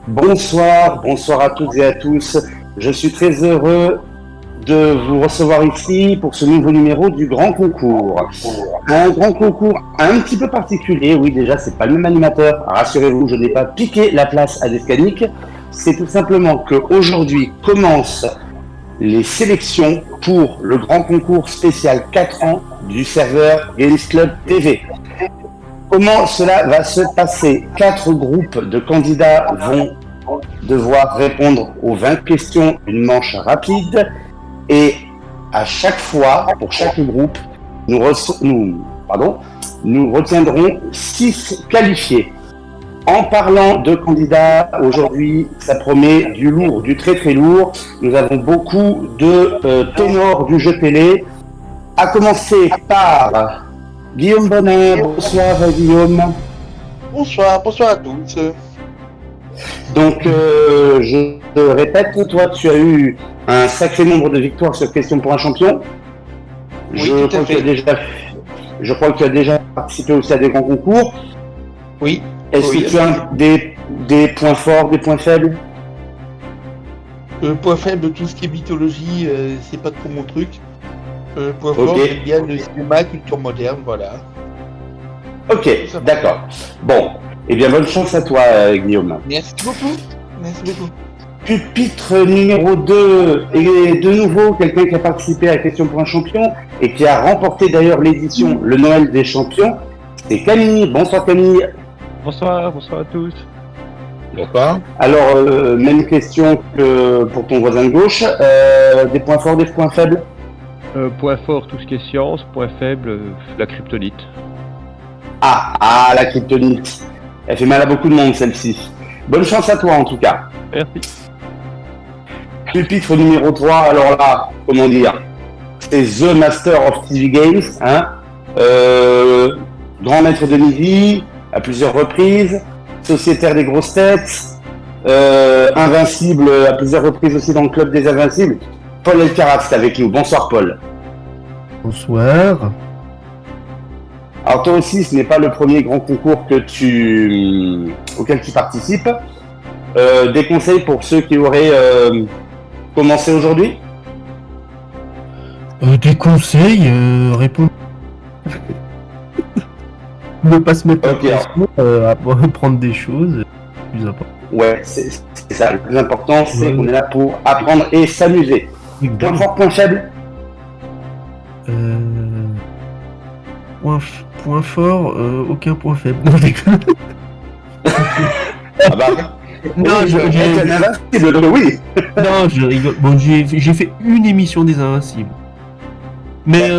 Bonsoir à toutes et à tous. Je suis très heureux de vous recevoir ici pour ce nouveau numéro du Grand Concours. Un grand concours un petit peu particulier, oui déjà c'est pas le même animateur, rassurez-vous, je n'ai pas piqué la place à Descanic, c'est tout simplement qu'aujourd'hui commencent les sélections pour le Grand Concours spécial 4 ans du serveur Games Club TV. Comment cela va se passer? 4 groupes de candidats vont devoir répondre aux 20 questions d'une manche rapide et à chaque fois, pour chaque groupe, nous retiendrons 6 qualifiés. En parlant de candidats, aujourd'hui, ça promet du lourd, du très très lourd. Nous avons beaucoup de ténors du jeu télé, à commencer par Guillaume Bonin. Bonsoir Guillaume. Bonsoir à tous. Donc, je te répète, toi, tu as eu un sacré nombre de victoires sur Question pour un champion. Oui, Je crois que tu as déjà participé aussi à des grands concours. Oui. Est-ce que tu as des points forts, des points faibles? Point faible, tout ce qui est mythologie, c'est pas trop mon truc. Point fort, j'aime bien le cinéma, culture moderne, voilà. Ok, d'accord. Bon, eh bien bonne chance à toi Guillaume. Merci beaucoup. Pupitre numéro 2, et de nouveau quelqu'un qui a participé à Question pour un champion et qui a remporté d'ailleurs l'édition Le Noël des champions, c'est Camille. Bonsoir Camille. Bonsoir à tous. Bonsoir. Alors, même question que pour ton voisin de gauche, des points forts, des points faibles? Point fort, tout ce qui est science. Point faible, la kryptonite. La kryptonite. Elle fait mal à beaucoup de monde celle-ci. Bonne chance à toi en tout cas. Merci. Pupitre numéro 3, alors là, comment dire, c'est The Master of TV Games, hein, grand maître de midi, à plusieurs reprises, sociétaire des grosses têtes, invincible à plusieurs reprises aussi dans le club des invincibles. Paul Elkarat est avec nous. Bonsoir Paul. Bonsoir. Alors toi aussi, ce n'est pas le premier grand concours auquel tu participes. Des conseils pour ceux qui auraient commencé aujourd'hui? Des conseils, répondre. Ne pas se mettre à prendre des choses. Plus important. Ouais, c'est ça. Le plus important, c'est qu'on est là pour apprendre et s'amuser. Point fort, point faible? Point fort, aucun point faible. Non, je déconne. Non, oui. Non, je rigole. Bon, j'ai fait une émission des Invincibles. Mais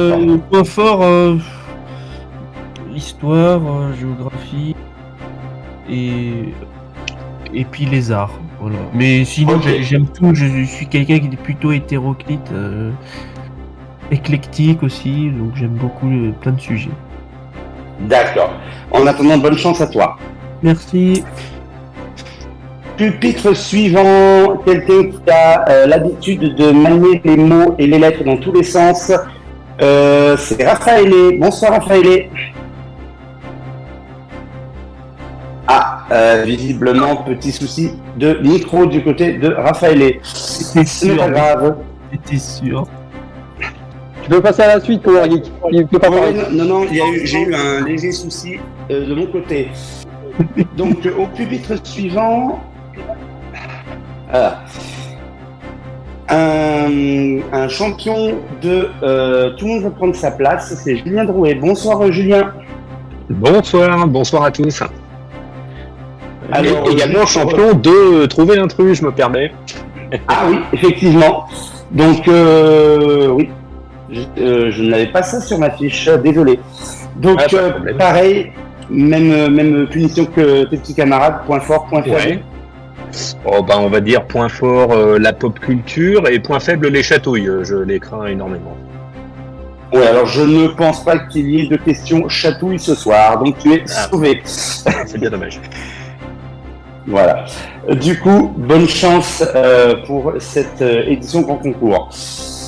point fort, histoire, géographie et puis les arts. Voilà. Mais sinon, j'aime tout. Je suis quelqu'un qui est plutôt hétéroclite, éclectique aussi. Donc j'aime beaucoup plein de sujets. D'accord. En attendant, bonne chance à toi. Merci. Pupitre suivant, quelqu'un qui a l'habitude de manier les mots et les lettres dans tous les sens. C'est Raphaël. Bonsoir Raphaël. Visiblement, petit souci de micro du côté de Raphaël. C'est pas grave. J'étais sûr. Tu peux passer à la suite, pour Eric. Non, j'ai eu un léger souci de mon côté. Donc, au pupitre suivant, un champion de tout le monde va prendre sa place, c'est Julien Drouet. Bonsoir Julien. Bonsoir à tous. Alors, également champion de trouver l'intrus, je me permets. Ah oui, effectivement. Donc, oui, je n'avais pas ça sur ma fiche, désolé. Donc, pareil, même punition que tes petits camarades, point fort, point faible. On va dire point fort la pop culture et point faible les chatouilles, je les crains énormément. Ouais, alors je ne pense pas qu'il y ait de questions chatouilles ce soir, donc tu es sauvé. C'est bien dommage. Voilà. Du coup, bonne chance pour cette édition grand concours.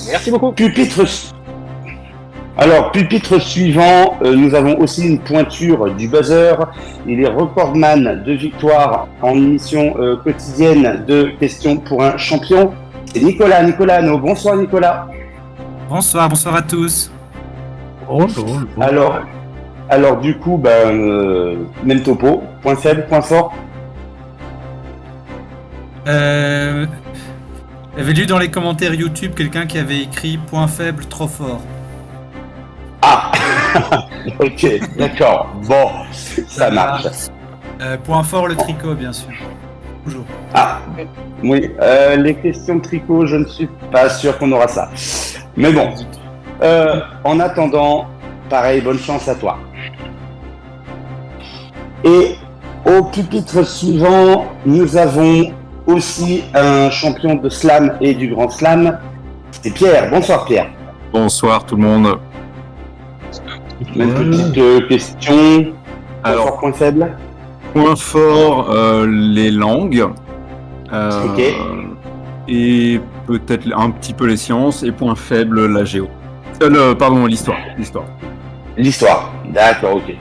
Merci beaucoup. Pupitre Alors, pupitre suivant, nous avons aussi une pointure du buzzer. Il est recordman de victoire en émission quotidienne de questions pour un champion. C'est Nicolas Hanno. Bonsoir Nicolas. Bonsoir à tous. Alors du coup, même topo. Point faible, point fort. J'avais lu dans les commentaires YouTube quelqu'un qui avait écrit point faible, trop fort. Ah, ok, d'accord. Bon, ça marche. Point fort, le tricot, bien sûr. Toujours. Ah, oui, les questions de tricot, je ne suis pas sûr qu'on aura ça. Mais bon, en attendant, pareil, bonne chance à toi. Et au pupitre suivant, nous avons aussi un champion de slam et du grand slam. C'est Pierre. Bonsoir Pierre. Bonsoir tout le monde. Même petite question. Alors, point faible. Point fort, les langues. Ok. Et peut-être un petit peu les sciences. Et point faible, la géo. L'histoire. L'histoire. D'accord, ok.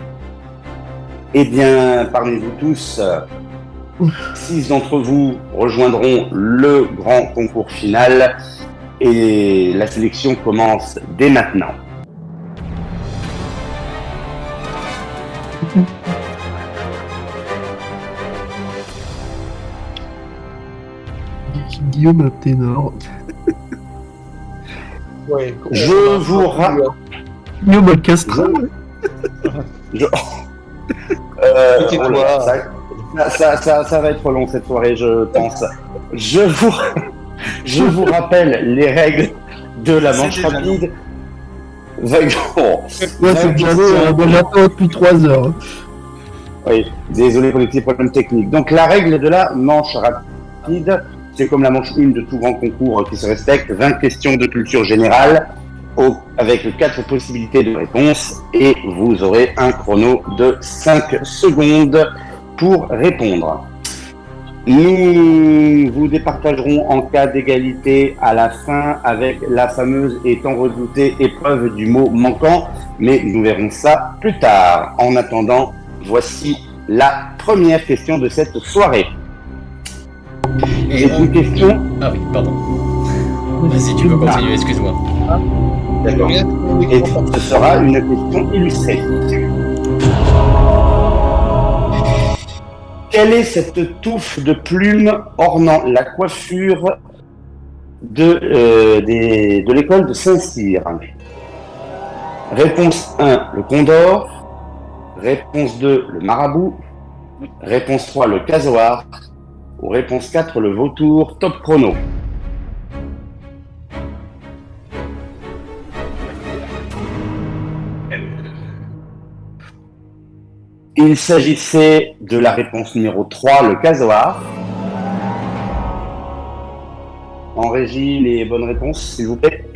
Eh bien, parmi vous tous, 6 d'entre vous rejoindront le grand concours final. Et la sélection commence dès maintenant. Guillaume ténor. Ouais, Je vous rappelle. Guillaume Castral. C'est quoi Ça va être long cette soirée, je pense. Je vous rappelle les règles de la manche rapide. Ouais, c'est déjà j'attends depuis 3 heures. Oui, désolé pour les petits problèmes techniques. Donc la règle de la manche rapide, c'est comme la manche 1 de tout grand concours qui se respecte, 20 questions de culture générale, avec 4 possibilités de réponse, et vous aurez un chrono de 5 secondes pour répondre. Nous vous départagerons en cas d'égalité à la fin avec la fameuse et tant redoutée épreuve du mot manquant, mais nous verrons ça plus tard. En attendant, voici la première question de cette soirée. C'est une question. Ah oui, pardon. Vas-y, tu peux continuer, excuse-moi. D'accord. Et ce sera une question illustrée. Quelle est cette touffe de plumes ornant la coiffure de l'école de Saint-Cyr? Réponse 1, le condor. Réponse 2, le marabout. Réponse 3, le casoar. Ou réponse 4, le vautour. Top chrono. Il s'agissait de la réponse numéro 3, le casoar. En régie, les bonnes réponses, s'il vous plaît.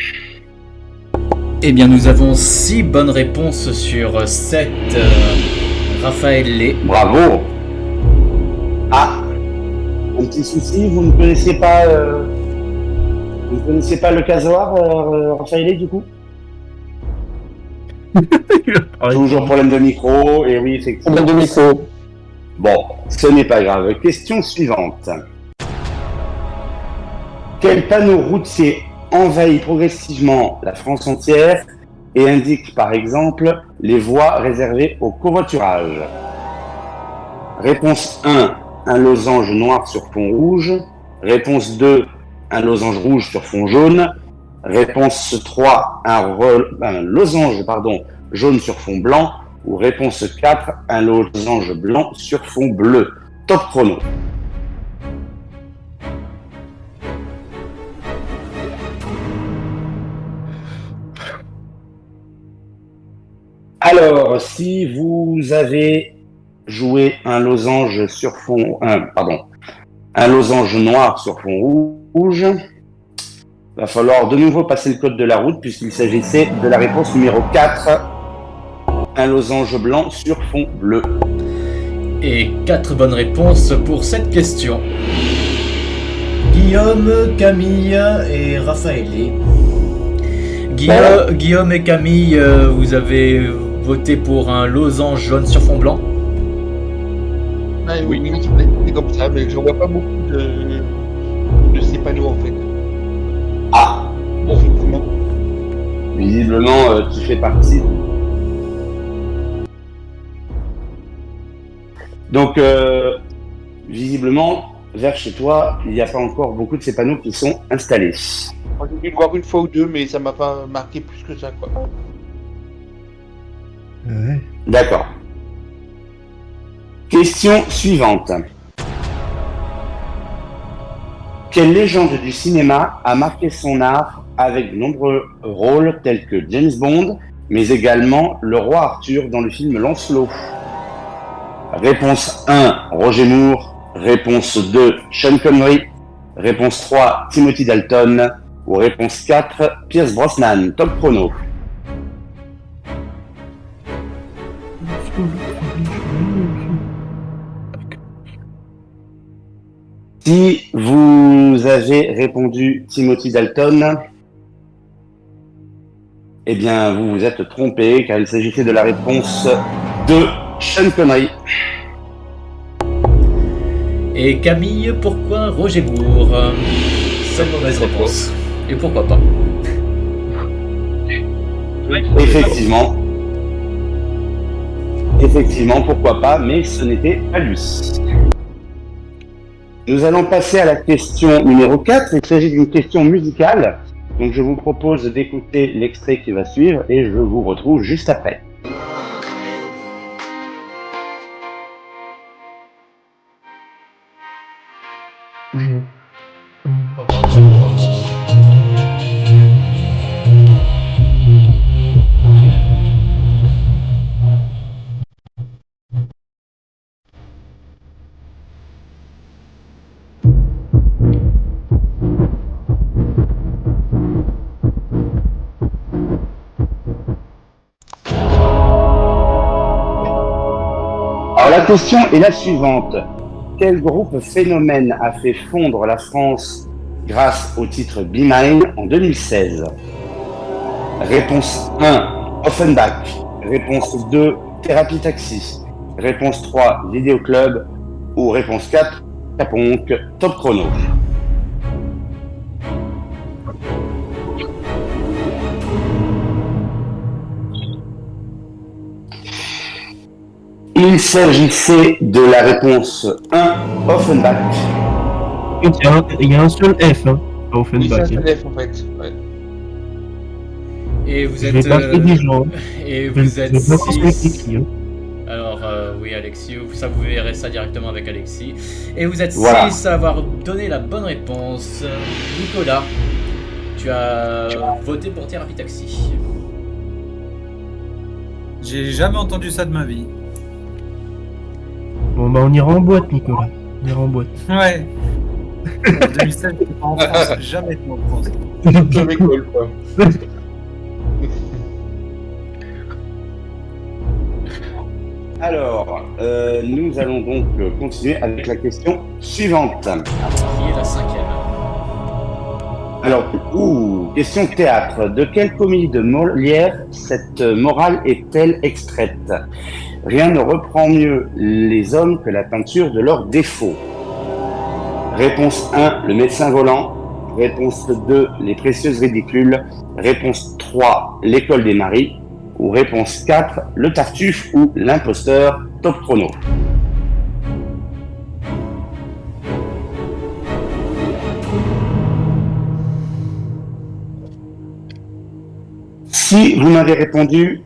Eh bien, nous avons 6 bonnes réponses sur 7. Raphaël Lé. Bravo. Ah, un petit souci, vous ne connaissiez pas le casoar, Raphaël Lé, du coup? Toujours problème de micro, et oui, effectivement. Problème de micro. Bon, ce n'est pas grave. Question suivante. Quel panneau routier envahit progressivement la France entière et indique par exemple les voies réservées au covoiturage? Réponse 1, un losange noir sur fond rouge. Réponse 2, un losange rouge sur fond jaune. Réponse 3, un losange jaune sur fond blanc. Ou réponse 4, un losange blanc sur fond bleu. Top chrono. Alors, si vous avez joué un losange sur fond, un losange noir sur fond rouge, va falloir de nouveau passer le code de la route puisqu'il s'agissait de la réponse numéro 4, un losange blanc sur fond bleu. Et 4 bonnes réponses pour cette question. Guillaume, Camille et Raphaël. Guillaume et Camille, vous avez voté pour un losange jaune sur fond blanc. Ah, oui, c'est comme ça, mais je vois pas beaucoup de ces panneaux en fait. Ah, Effectivement. visiblement, tu fais partie. Donc, visiblement, vers chez toi, il n'y a pas encore beaucoup de ces panneaux qui sont installés. Moi, j'ai dû le voir une fois ou deux, mais ça m'a pas marqué plus que ça, quoi. Ouais. D'accord. Question suivante. Quelle légende du cinéma a marqué son art avec de nombreux rôles tels que James Bond, mais également le roi Arthur dans le film Lancelot? Réponse 1, Roger Moore. Réponse 2, Sean Connery. Réponse 3, Timothy Dalton. Ou réponse 4, Pierce Brosnan. Top chrono. Si vous avez répondu Timothy Dalton, eh bien vous vous êtes trompé car il s'agissait de la réponse de Sean Connery. Et Camille, pourquoi Roger Moore? Seule mauvaise réponse. Et pourquoi pas? Effectivement. Effectivement, pourquoi pas, mais ce n'était pas lui. Nous allons passer à la question numéro 4. Il s'agit d'une question musicale. Donc je vous propose d'écouter l'extrait qui va suivre et je vous retrouve juste après. Alors la question est la suivante. Quel groupe phénomène a fait fondre la France grâce au titre Be Mine en 2016? Réponse 1, Offenbach. Réponse 2, Thérapie Taxi. Réponse 3, Vidéo Club. Ou réponse 4, Caponc. Top chrono. Il s'agissait de la réponse 1, Offenbach. Il y a un seul F hein, à Oui, Offenbach. c'est un élève, en fait. Ouais. Et vous Je êtes. vais pas faire des gens. Et Je vous êtes vais pas faire des 6. écrits, hein. Alors, oui, Alexis, ça vous verrez ça directement avec Alexis. Et vous êtes Voilà. 6 à avoir donné la bonne réponse. Nicolas, tu as voté pour Thérapie Taxi. J'ai jamais entendu ça de ma vie. Bon bah on ira en boîte Nicolas. On ira en boîte. Ouais. En 2016, j'étais pas en France. Jamais été en France. Je m'école, quoi. Alors, nous allons donc continuer avec la question suivante. Qui est la 5e? Alors, question théâtre. De quelle comédie de Molière cette morale est-elle extraite? Rien ne reprend mieux les hommes que la peinture de leurs défauts. Réponse 1, Le médecin volant. Réponse 2, Les précieuses ridicules. Réponse 3, L'école des maris. Ou réponse 4, Le Tartuffe ou l'imposteur. Top chrono. Si vous m'avez répondu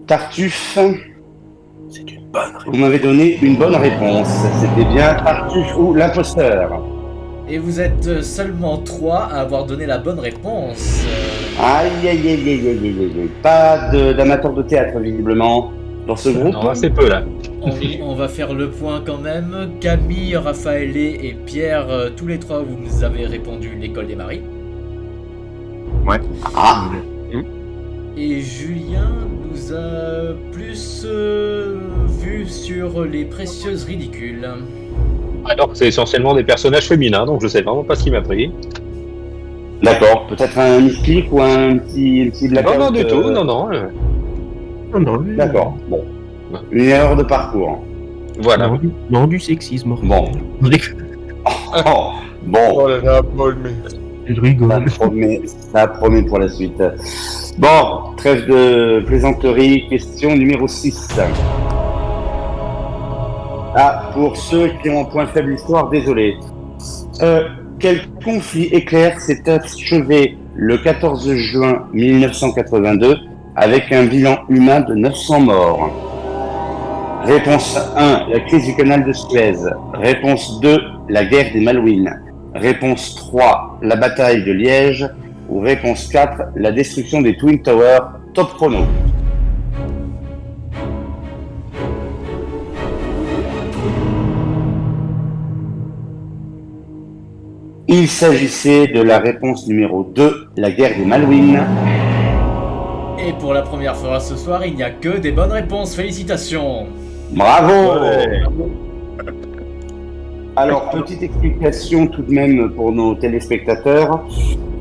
Tartuffe, C'est une bonne réponse. vous m'avez donné une bonne réponse. C'était bien Tartuffe ou l'imposteur. Et vous êtes seulement 3 à avoir donné la bonne réponse. Aïe, aïe, aïe, aïe, aïe, aïe, aïe. Pas d'amateurs de théâtre, visiblement, dans ce groupe. Non, assez peu là. On va faire le point quand même. Camille, Raphaël et Pierre, tous les 3, vous nous avez répondu l'école des maris. Ah, Et Julien nous a plus vu sur les précieuses ridicules. Alors que c'est essentiellement des personnages féminins, donc je sais vraiment pas ce qui m'a pris. D'accord, peut-être un misclick ou un petit blackout. Non, du tout, non. Non, D'accord, bon. Une erreur de parcours. Voilà. Non, du sexisme. Bon. Oh, bon. Oh là là, Paul, mais. Je rigole. Ça promet pour la suite. Bon, trêve de plaisanterie, question numéro 6. Ah, pour ceux qui ont un point faible histoire, désolé. Quel conflit éclair s'est achevé le 14 juin 1982 avec un bilan humain de 900 morts? Réponse 1, la crise du canal de Suez. Réponse 2, la guerre des Malouines. Réponse 3, la bataille de Liège. Ou réponse 4, la destruction des Twin Towers. Top chrono. Il s'agissait de la réponse numéro 2, la guerre des Malouines. Et pour la première fois ce soir, il n'y a que des bonnes réponses. Félicitations. Bravo! Alors, petite explication tout de même pour nos téléspectateurs.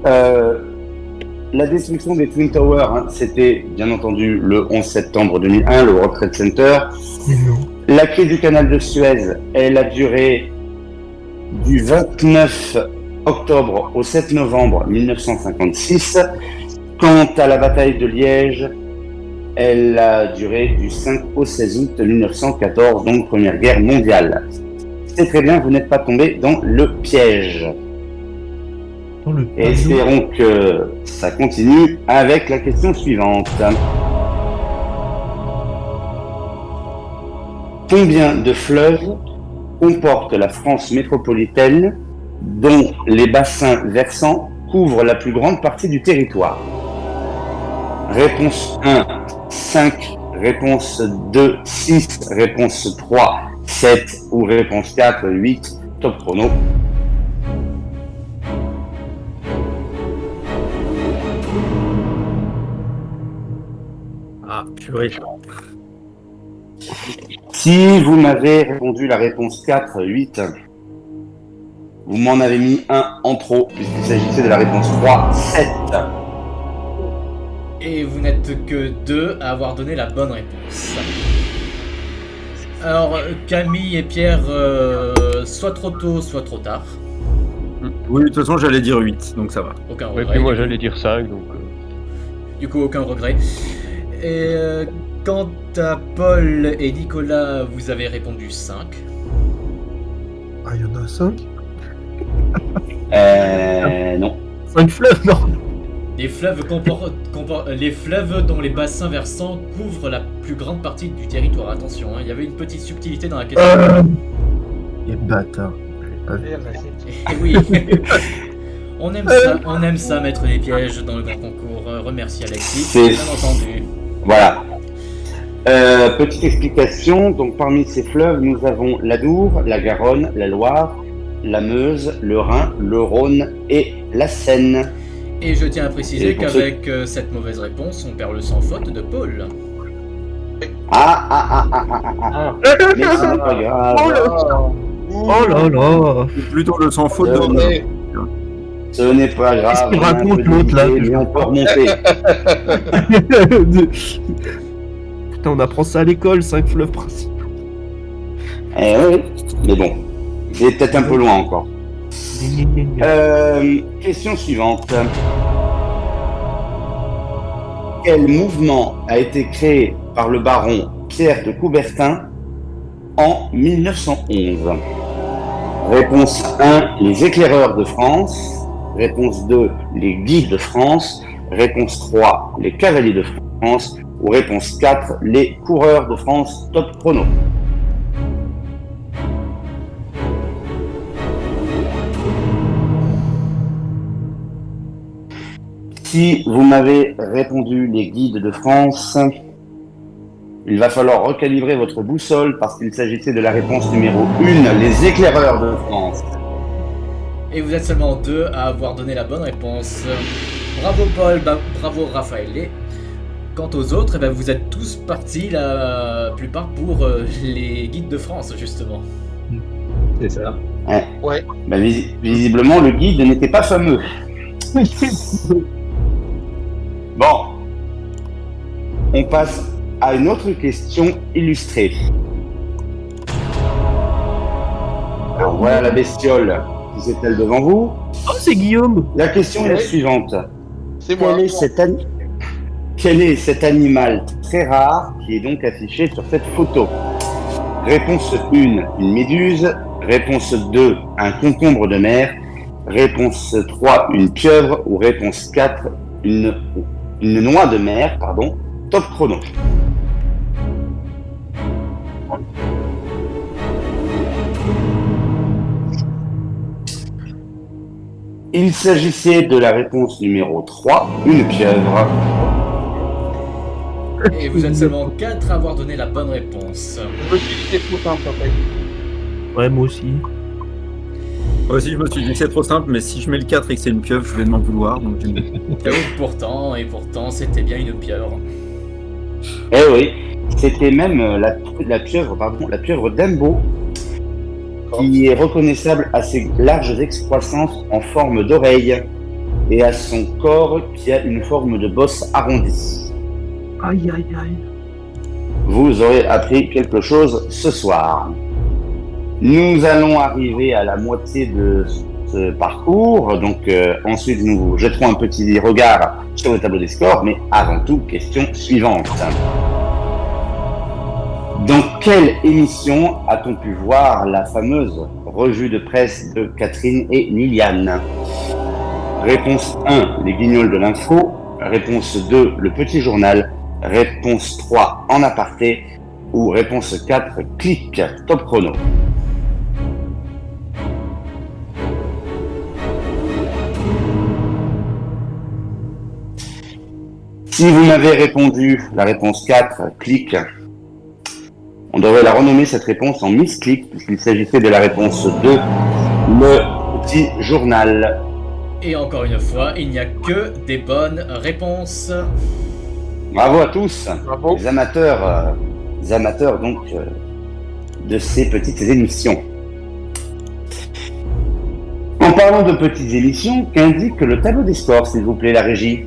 La destruction des Twin Towers, c'était bien entendu le 11 septembre 2001, le World Trade Center. La crise du canal de Suez, elle a duré du 29 octobre au 7 novembre 1956. Quant à la bataille de Liège, elle a duré du 5 au 16 août 1914, donc Première Guerre mondiale. C'est très bien, vous n'êtes pas tombé dans le piège. Et espérons que ça continue avec la question suivante. Combien de fleuves comporte la France métropolitaine dont les bassins versants couvrent la plus grande partie du territoire? Réponse 1, 5. Réponse 2, 6. Réponse 3, 7. Ou réponse 4, 8. Top chrono. Ah, purée. Si vous m'avez répondu la réponse 4, 8, vous m'en avez mis un en trop, puisqu'il s'agissait de la réponse 3, 7. Et vous n'êtes que 2 à avoir donné la bonne réponse. Alors, Camille et Pierre, soit trop tôt, soit trop tard. Oui, de toute façon, j'allais dire 8, donc ça va. Aucun Ouais, regret. puis moi j'allais dire 5, donc... Du coup, aucun regret. Et quant à Paul et Nicolas, vous avez répondu 5. Ah, il y en a 5 Non. 5 fleuves, non. Les fleuves les fleuves dont les bassins versants couvrent la plus grande partie du territoire. Attention, hein, il y avait une petite subtilité dans la question. Les bâtards. Et oui. On aime ça, mettre des pièges dans le grand concours. Remercie Alexis, bien entendu. Voilà. Petite explication, donc parmi ces fleuves, nous avons l'Adour, la Garonne, la Loire, la Meuse, le Rhin, le Rhône et la Seine. Et je tiens à préciser Et pour qu'avec cette mauvaise réponse, on perd le sans faute de Paul. Mais ce n'est pas grave. Oh là là. C'est plutôt le sans faute de... Mais- Ce n'est pas grave. Qu'est-ce qu'il on a un raconte, peu l'autre, là, d'idées, mais on peut remonter. Putain, on apprend ça à l'école, 5 fleuves principaux. Eh oui, mais bon, c'est peut-être un peu loin encore. Question suivante. Quel mouvement a été créé par le baron Pierre de Coubertin en 1911? Réponse 1, les éclaireurs de France. Réponse 2, les guides de France. Réponse 3, les cavaliers de France. Ou réponse 4, les coureurs de France. Top chrono. Si vous m'avez répondu les guides de France, il va falloir recalibrer votre boussole parce qu'il s'agissait de la réponse numéro 1, les éclaireurs de France. Et vous êtes seulement 2 à avoir donné la bonne réponse. Bravo Paul, bravo Raphaël. Quant aux autres, eh ben, vous êtes tous partis, la plupart, pour les guides de France, justement. C'est ça. Ouais. Bah, visiblement, le guide n'était pas fameux. Bon. On passe à une autre question illustrée. Alors voilà la bestiole qui s'étale devant vous. Oh, c'est Guillaume. La question est la suivante. C'est moi. Quel est cet animal très rare qui est donc affiché sur cette photo? Réponse 1, une méduse. Réponse 2, un concombre de mer. Réponse 3, une pieuvre. Ou réponse 4, une noix de mer. Pardon. Top chrono. Il s'agissait de la réponse numéro 3, une pieuvre. Et vous êtes seulement 4 à avoir donné la bonne réponse. Je me suis dit c'est trop simple en fait. Ouais, moi aussi. Moi aussi, je me suis dit c'est trop simple, mais si je mets le 4 et que c'est une pieuvre, je vais m'en vouloir. Donc... Et pourtant, c'était bien une pieuvre. Eh oui, c'était même la pieuvre d'Embo, qui est reconnaissable à ses larges excroissances en forme d'oreille et à son corps qui a une forme de bosse arrondie. Aïe, aïe, aïe. Vous aurez appris quelque chose ce soir. Nous allons arriver à la moitié de ce parcours, donc ensuite nous jetterons un petit regard sur le tableau des scores, mais avant tout, question suivante. Dans quelle émission a-t-on pu voir la fameuse revue de presse de Catherine et Liliane? Réponse 1, les guignols de l'info. Réponse 2, le petit journal. Réponse 3, en aparté. Ou réponse 4, clic, top chrono. Si vous m'avez répondu la réponse 4, clic, on devrait la renommer cette réponse en Miss Click, puisqu'il s'agissait de la réponse 2, le petit journal. Et encore une fois, il n'y a que des bonnes réponses. Bravo à tous, Bravo. les amateurs donc de ces petites émissions. En parlant de petites émissions, qu'indique le tableau des scores, s'il vous plaît, la régie?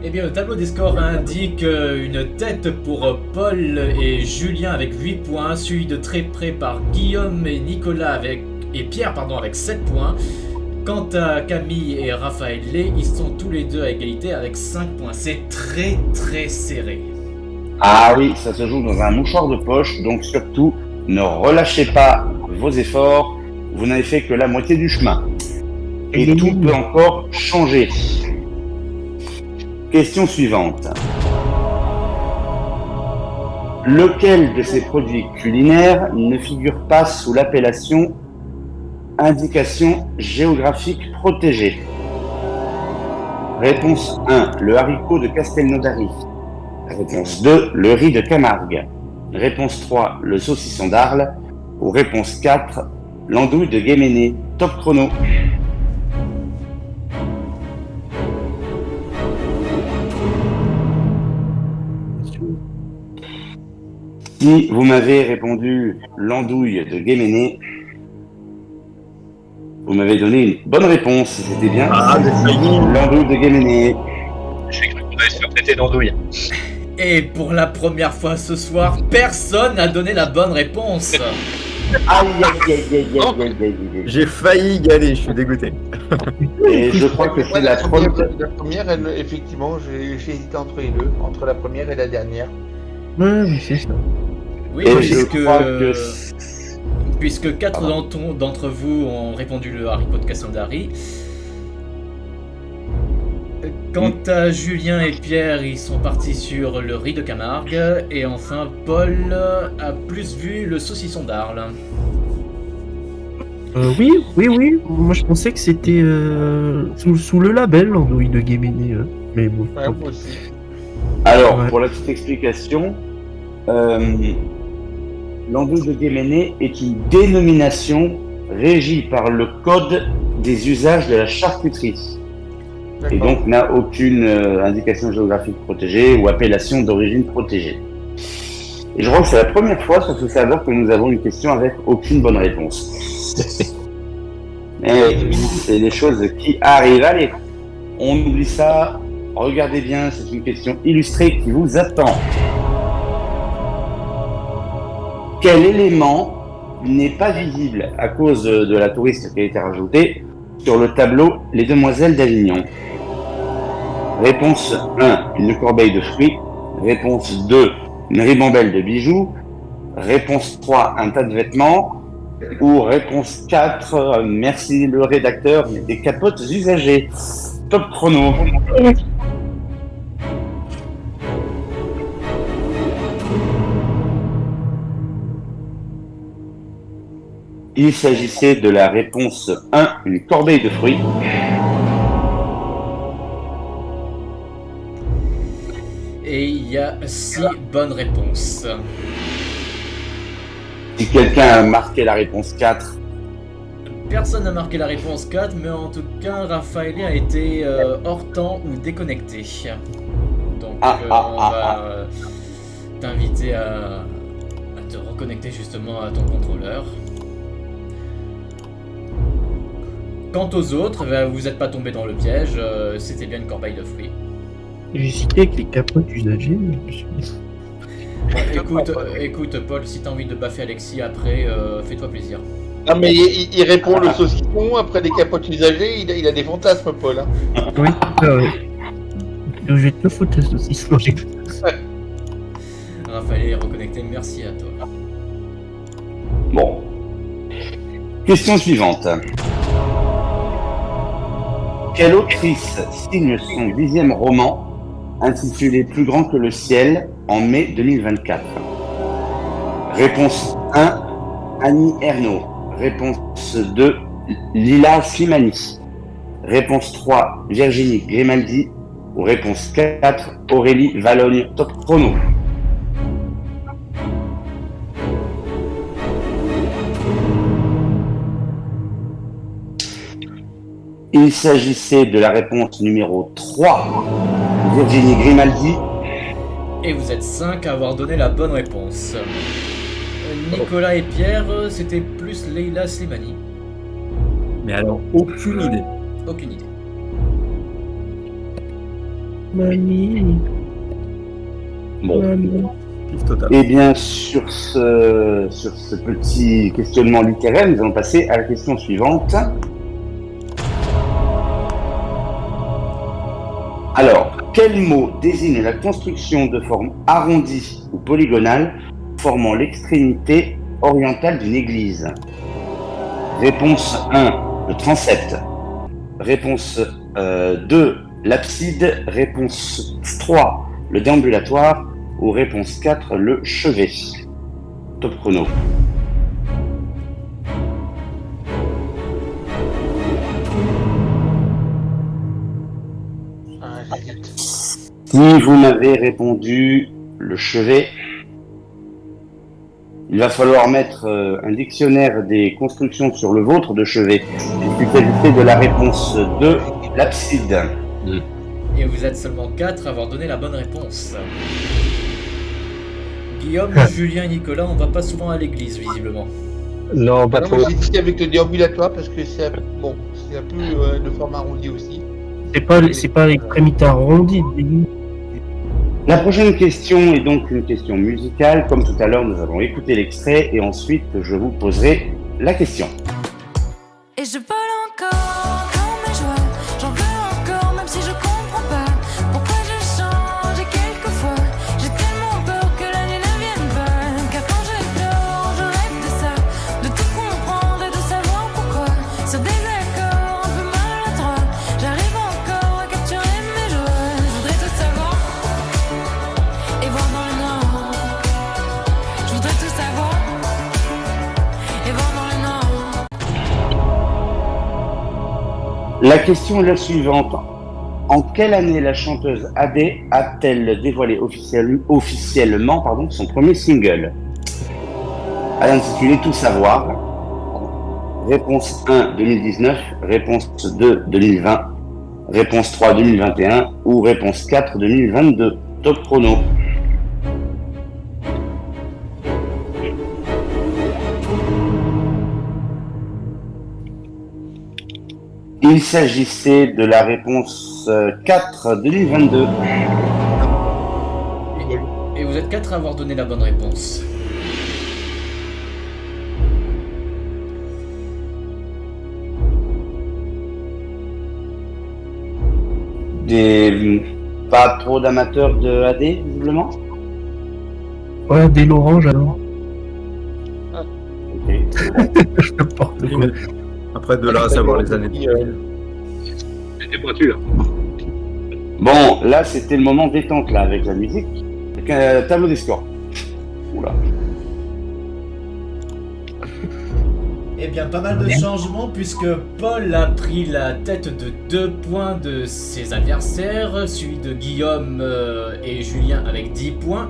Eh bien, le tableau des scores indique une tête pour Paul et Julien avec 8 points, suivi de très près par Guillaume et Nicolas et Pierre avec 7 points. Quant à Camille et Raphaël Lé, ils sont tous les deux à égalité avec 5 points. C'est très très serré. Ah oui, ça se joue dans un mouchoir de poche, donc surtout, ne relâchez pas vos efforts, vous n'avez fait que la moitié du chemin. Et tout peut encore changer. Question suivante. Lequel de ces produits culinaires ne figure pas sous l'appellation indication géographique protégée? Réponse 1, le haricot de Castelnaudary. Réponse 2, le riz de Camargue. Réponse 3, le saucisson d'Arles. Ou réponse 4, l'andouille de Guéméné. Top chrono. Si vous m'avez répondu l'andouille de Guéméné, vous m'avez donné une bonne réponse. C'était bien. Ah, l'andouille de Guéméné. J'ai cru qu'on allait se faire traiter d'andouille. Et pour la première fois ce soir, personne n'a donné la bonne réponse. Aïe, aïe, aïe, aïe, aïe, aïe, aïe, aïe. J'ai failli y aller, je suis dégoûté. Et je crois que c'est la première. La première, effectivement, j'ai hésité entre les deux, entre la première et la dernière. Ouais, mais c'est ça. Oui, Et je crois que puisque 4 d'entre vous ont répondu le haricot de Castelnaudary. Quant à Julien et Pierre, ils sont partis sur le riz de Camargue. Et enfin, Paul a plus vu le saucisson d'Arles. Oui. Moi, je pensais que c'était sous le label l'andouille de Guéméné. Mais bon. Ouais, moi aussi. Alors, Ouais. pour la petite explication, l'andouille de Guéméné est une dénomination régie par le code des usages de la charcuterie et D'accord. donc n'a aucune indication géographique protégée ou appellation d'origine protégée. Et je crois que c'est la première fois sur ce serveur que nous avons une question avec aucune bonne réponse. Mais c'est des choses qui arrivent. Allez, on oublie ça. Regardez bien, c'est une question illustrée qui vous attend. Quel élément n'est pas visible à cause de la touriste qui a été rajoutée sur le tableau Les Demoiselles d'Avignon? Réponse 1, une corbeille de fruits. Réponse 2, une ribambelle de bijoux. Réponse 3, un tas de vêtements. Ou réponse 4, merci le rédacteur, mais des capotes usagées. Top chrono. Il s'agissait de la réponse 1, une corbeille de fruits. Et il y a 6 bonnes réponses. Si quelqu'un a marqué la réponse 4, Personne n'a marqué la réponse 4, mais en tout cas, Raphaël a été hors temps ou déconnecté. Donc, on va t'inviter à te reconnecter justement à ton contrôleur. Quant aux autres, vous n'êtes pas tombé dans le piège, c'était bien une corbeille de fruits. J'ai cité avec les capotes usagées. Écoute, Paul, si t'as envie de baffer Alexis après, fais-toi plaisir. Non mais il répond le saucisson, après les capotes usagées, il a des fantasmes, Paul. Hein. Oui, je vais te foutre ce saucisson. Raphaël est reconnecté, merci à toi. bon. Question suivante. Quelle autrice signe son 10e roman intitulé Plus grand que le ciel en mai 2024? Réponse 1, Annie Ernaux. Réponse 2, Lila Slimani. Réponse 3, Virginie Grimaldi. Ou réponse 4, Aurélie Valogne. Top chrono. Il s'agissait de la réponse numéro 3, Virginie Grimaldi. Et vous êtes 5 à avoir donné la bonne réponse. Nicolas et Pierre, c'était plus Leila Slimani. Mais alors, aucune idée. Aucune idée. Mamie. Bon. Mamie. Pif total. Et bien, sur ce petit questionnement littéraire, nous allons passer à la question suivante. Alors, quel mot désigne la construction de forme arrondie ou polygonale formant l'extrémité orientale d'une église? Réponse 1, le transept. Réponse 2, l'abside. Réponse 3, le déambulatoire. Ou réponse 4, le chevet. Top chrono. Si vous m'avez répondu le chevet, il va falloir mettre un dictionnaire des constructions sur le vôtre de chevet. Il s'agissait de la réponse 2, l'abside. Et vous êtes seulement 4 à avoir donné la bonne réponse. Guillaume, Julien et Nicolas, on va pas souvent à l'église, visiblement. Non, pas Non, trop. moi, j'ai dit avec le déambulatoire parce que c'est un peu de forme arrondie aussi. C'est pas l'extrémité arrondie. La prochaine question est donc une question musicale. Comme tout à l'heure, nous avons écouté l'extrait et ensuite je vous poserai la question. Et je vole encore dans mes joies, j'en veux encore même si je comprends pas pourquoi je change et quelquefois j'ai tellement peur que la nuit ne vienne pas, car quand je dors je rêve de ça, de tout comprendre et de savoir pourquoi, sur des accords un peu maladroits, j'arrive encore à capturer mes joies, je voudrais tout savoir et voir dans le noir, je voudrais tout savoir et voir dans le noir. La question est la suivante. En quelle année la chanteuse Adé a-t-elle dévoilé officiellement son premier single? Intitulé Tout savoir. Réponse 1, 2019. Réponse 2, 2020. Réponse 3, 2021. Ou réponse 4, 2022. Top chrono. Il s'agissait de la réponse 4 2022. Et vous êtes 4 à avoir donné la bonne réponse. Pas trop d'amateurs de AD, visiblement. Ouais, dès l'orange alors. Ok. Je peux pas. Après, de là à savoir les années. J'étais pointure. Bon, là, c'était le moment détente, là, avec la musique. Avec un tableau des scores. Oula. Eh bien, pas mal de changements puisque Paul a pris la tête de 2 points de ses adversaires, suivi de Guillaume et Julien avec 10 points.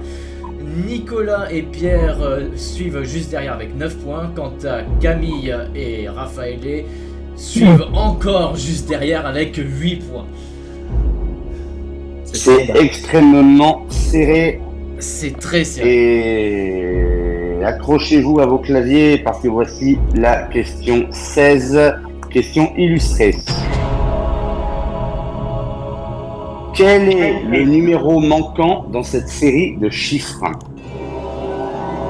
Nicolas et Pierre suivent juste derrière avec 9 points. Quant à Camille et Raphaël suivent encore juste derrière avec 8 points. C'est extrêmement serré. C'est très serré. Et accrochez-vous à vos claviers parce que voici la question 16, question illustrée. Quel est le numéro manquant dans cette série de chiffres?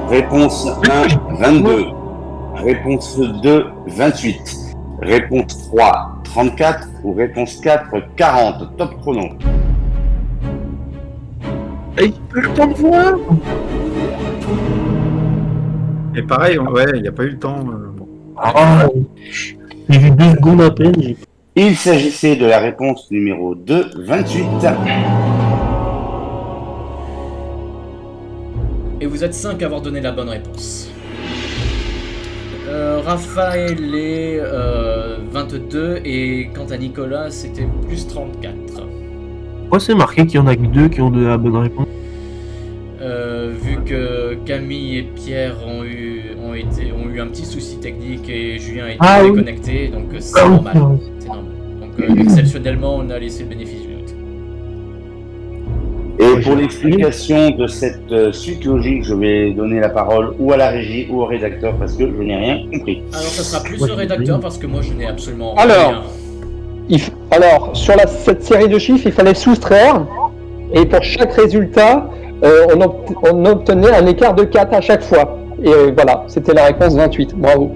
Réponse 1, 22. Réponse 2, 28. Réponse 3, 34. Ou réponse 4, 40. Top chrono. Il peut le temps de voir. Et pareil, ouais, il n'y a pas eu le temps. Bon. Ah, j'ai vu 2 secondes à peine. Il s'agissait de la réponse numéro 2, 28. Et vous êtes 5 à avoir donné la bonne réponse. Raphaël est 22 et quant à Nicolas, c'était plus 34. Moi, c'est marqué qu'il y en a que 2 qui ont donné la bonne réponse. Vu que Camille et Pierre ont eu un petit souci technique et Julien a été déconnecté, donc c'est normal. C'est normal. Donc exceptionnellement, on a laissé le bénéfice du doute. Et pour l'explication de cette suite logique, je vais donner la parole ou à la régie ou au rédacteur parce que je n'ai rien compris. Alors ça sera plus le rédacteur parce que moi je n'ai absolument rien. Alors, sur cette série de chiffres, il fallait soustraire et pour chaque résultat, on obtenait un écart de 4 à chaque fois. Et voilà, c'était la réponse 28. Bravo.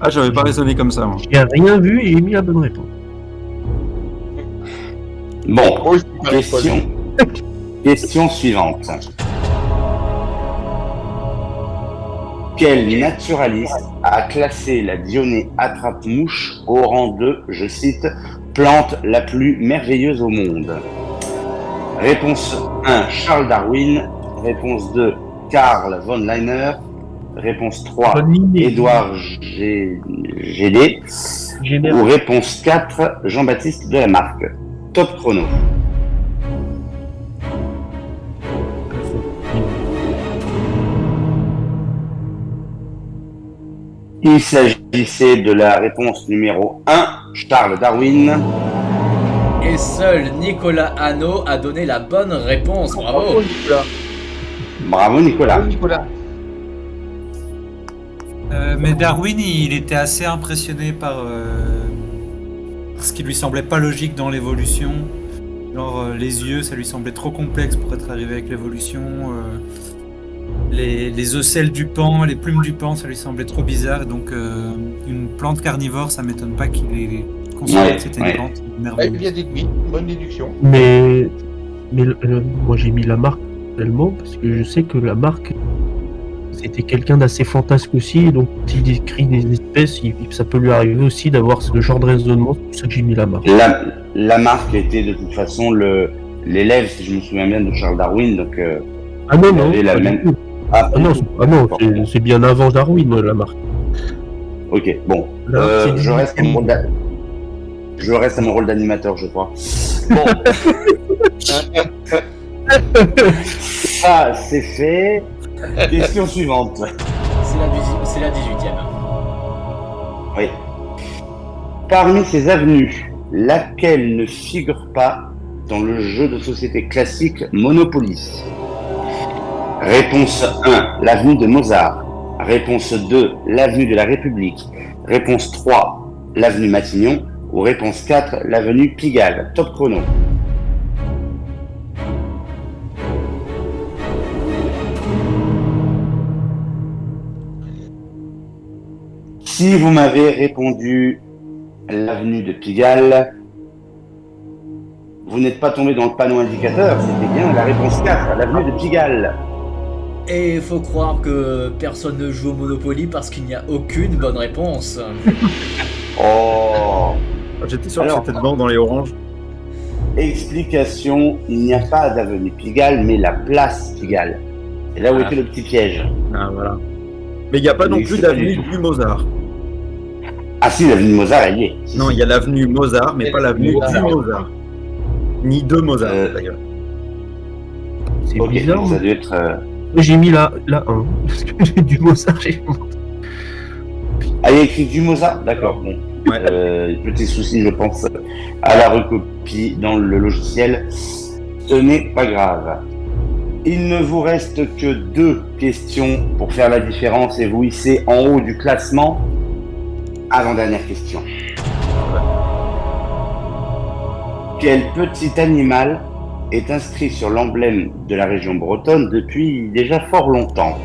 Ah, j'avais pas raisonné comme ça, moi. J'ai rien vu et j'ai mis la bonne réponse. Bon, question suivante. Quel naturaliste a classé la Dionée attrape-mouche au rang de, je cite, plante la plus merveilleuse au monde? Réponse 1, Charles Darwin. Réponse 2, Karl von Linné. Réponse 3, Édouard Gédé. Ou réponse 4, Jean-Baptiste Delamarck. Top chrono. Il s'agissait de la réponse numéro 1, Charles Darwin. Et seul Nicolas Hano a donné la bonne réponse. Bravo Nicolas. Bravo Nicolas. Bravo, Nicolas. Mais Darwin, il était assez impressionné par ce qui lui semblait pas logique dans l'évolution. Genre les yeux, ça lui semblait trop complexe pour être arrivé avec l'évolution. Les ocelles du pan, les plumes du pan, ça lui semblait trop bizarre. Donc une plante carnivore, ça m'étonne pas qu'il ait considéré que c'était une plante merveilleuse. Bien déduit, bonne déduction. Mais moi j'ai mis Lamarck tellement parce que je sais que Lamarck c'était quelqu'un d'assez fantasque aussi, donc s'il décrit des espèces, ça peut lui arriver aussi d'avoir ce genre de raisonnement, c'est pour ça que j'ai mis Lamarck. Lamarck était de toute façon l'élève, si je me souviens bien, de Charles Darwin, donc ah non, non, la même... c'est bien avant Darwin, Lamarck. Ok, bon, Là, je reste à mon rôle d'animateur, je crois. Bon. Ça, c'est fait. Question suivante. C'est la 18e. Oui. Parmi ces avenues, laquelle ne figure pas dans le jeu de société classique Monopoly? Réponse 1, l'avenue de Mozart. Réponse 2, l'avenue de la République. Réponse 3, l'avenue Matignon, ou réponse 4, l'avenue Pigalle. Top chrono. Si vous m'avez répondu l'avenue de Pigalle, vous n'êtes pas tombé dans le panneau indicateur, c'était bien la réponse 4, l'avenue de Pigalle. Et il faut croire que personne ne joue au Monopoly parce qu'il n'y a aucune bonne réponse. Oh. J'étais sûr que c'était dedans dans les oranges. Explication, il n'y a pas d'avenue Pigalle, mais la place Pigalle. C'est là où était le petit piège. Ah voilà. Mais il n'y a pas non plus d'avenue du Mozart. Ah si, l'avenue Mozart, elle y est. Non, il y a l'avenue Mozart, mais pas l'avenue du Mozart. Ni de Mozart, d'ailleurs. C'est Ok, bizarre. donc ça doit être... J'ai mis la 1, parce que j'ai du Mozart, Ah, il y a écrit du Mozart. D'accord, bon. Ouais. Petit souci, je pense, à la recopie dans le logiciel. Ce n'est pas grave. Il ne vous reste que 2 questions pour faire la différence et vous hisser en haut du classement. Avant-dernière question. Quel petit animal est inscrit sur l'emblème de la région bretonne depuis déjà fort longtemps?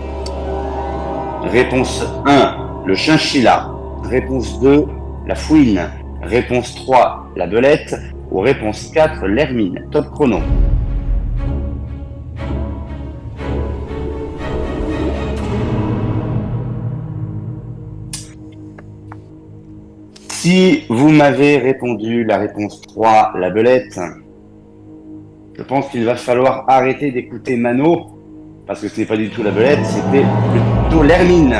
Réponse 1, le chinchilla. Réponse 2, la fouine. Réponse 3, la belette. Ou réponse 4, l'hermine. Top chrono. Si vous m'avez répondu la réponse 3, la belette, je pense qu'il va falloir arrêter d'écouter Mano, parce que ce n'est pas du tout la belette, c'était plutôt l'hermine.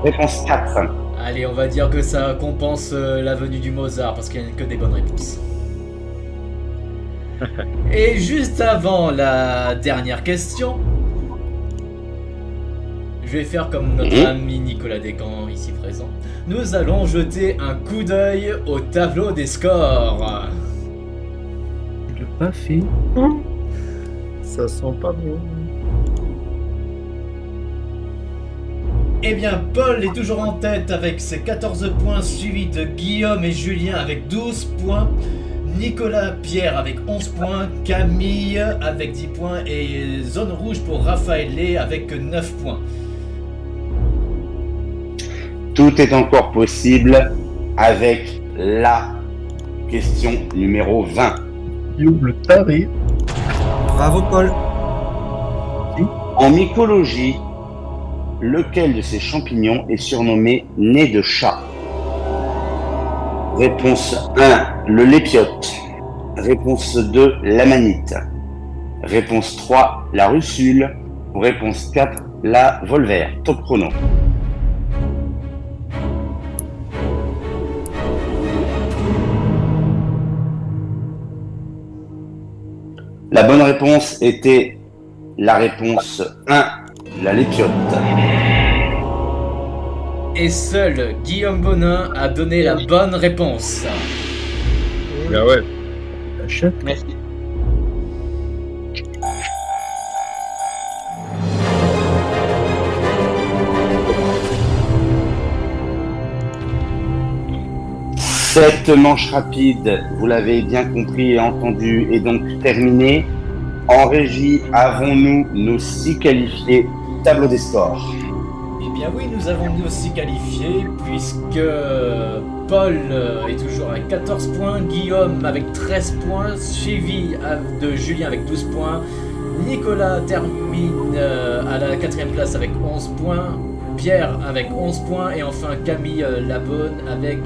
Réponse 4. Allez, on va dire que ça compense l'avenue du Mozart parce qu'il n'y a que des bonnes réponses. Et juste avant la dernière question, je vais faire comme notre ami Nicolas Descamps ici présent. Nous allons jeter un coup d'œil au tableau des scores. Je l'ai pas fait. Ça sent pas bon. Eh bien, Paul est toujours en tête avec ses 14 points, suivi de Guillaume et Julien avec 12 points, Nicolas Pierre avec 11 points, Camille avec 10 points et zone rouge pour Raphaël Lé avec 9 points. Tout est encore possible avec la question numéro 20. Le taré. Bravo Paul. En mycologie, lequel de ces champignons est surnommé nez de chat? Réponse 1, le lépiote. Réponse 2, l'amanite. Réponse 3, la russule. Ou réponse 4, la volvère. Top chrono. La bonne réponse était la réponse 1, la lépiote. Et seul Guillaume Bonin a donné la bonne réponse. Ah ouais. La chatte. Merci. Cette manche rapide, vous l'avez bien compris et entendu, est donc terminée. En régie, avons-nous nos 6 qualifiés? Tableau des scores. Eh bien oui, nous avons nous aussi qualifiés puisque Paul est toujours avec 14 points, Guillaume avec 13 points, suivi de Julien avec 12 points, Nicolas termine à la 4ème place avec 11 points, Pierre avec 11 points et enfin Camille Labonne avec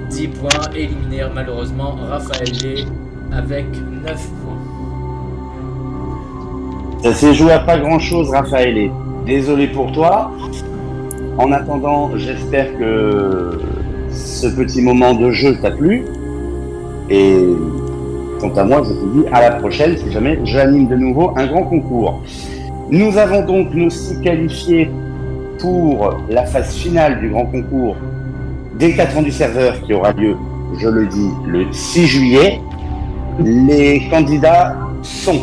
10 points, éliminé malheureusement Raphaël Lé avec 9 points. Ça s'est joué à pas grand-chose, Raphaël. Désolé pour toi. En attendant, j'espère que ce petit moment de jeu t'a plu. Et quant à moi, je te dis à la prochaine si jamais j'anime de nouveau un grand concours. Nous avons donc nos 6 qualifiés pour la phase finale du grand concours des 4 ans du serveur qui aura lieu, je le dis, le 6 juillet. Les candidats sont,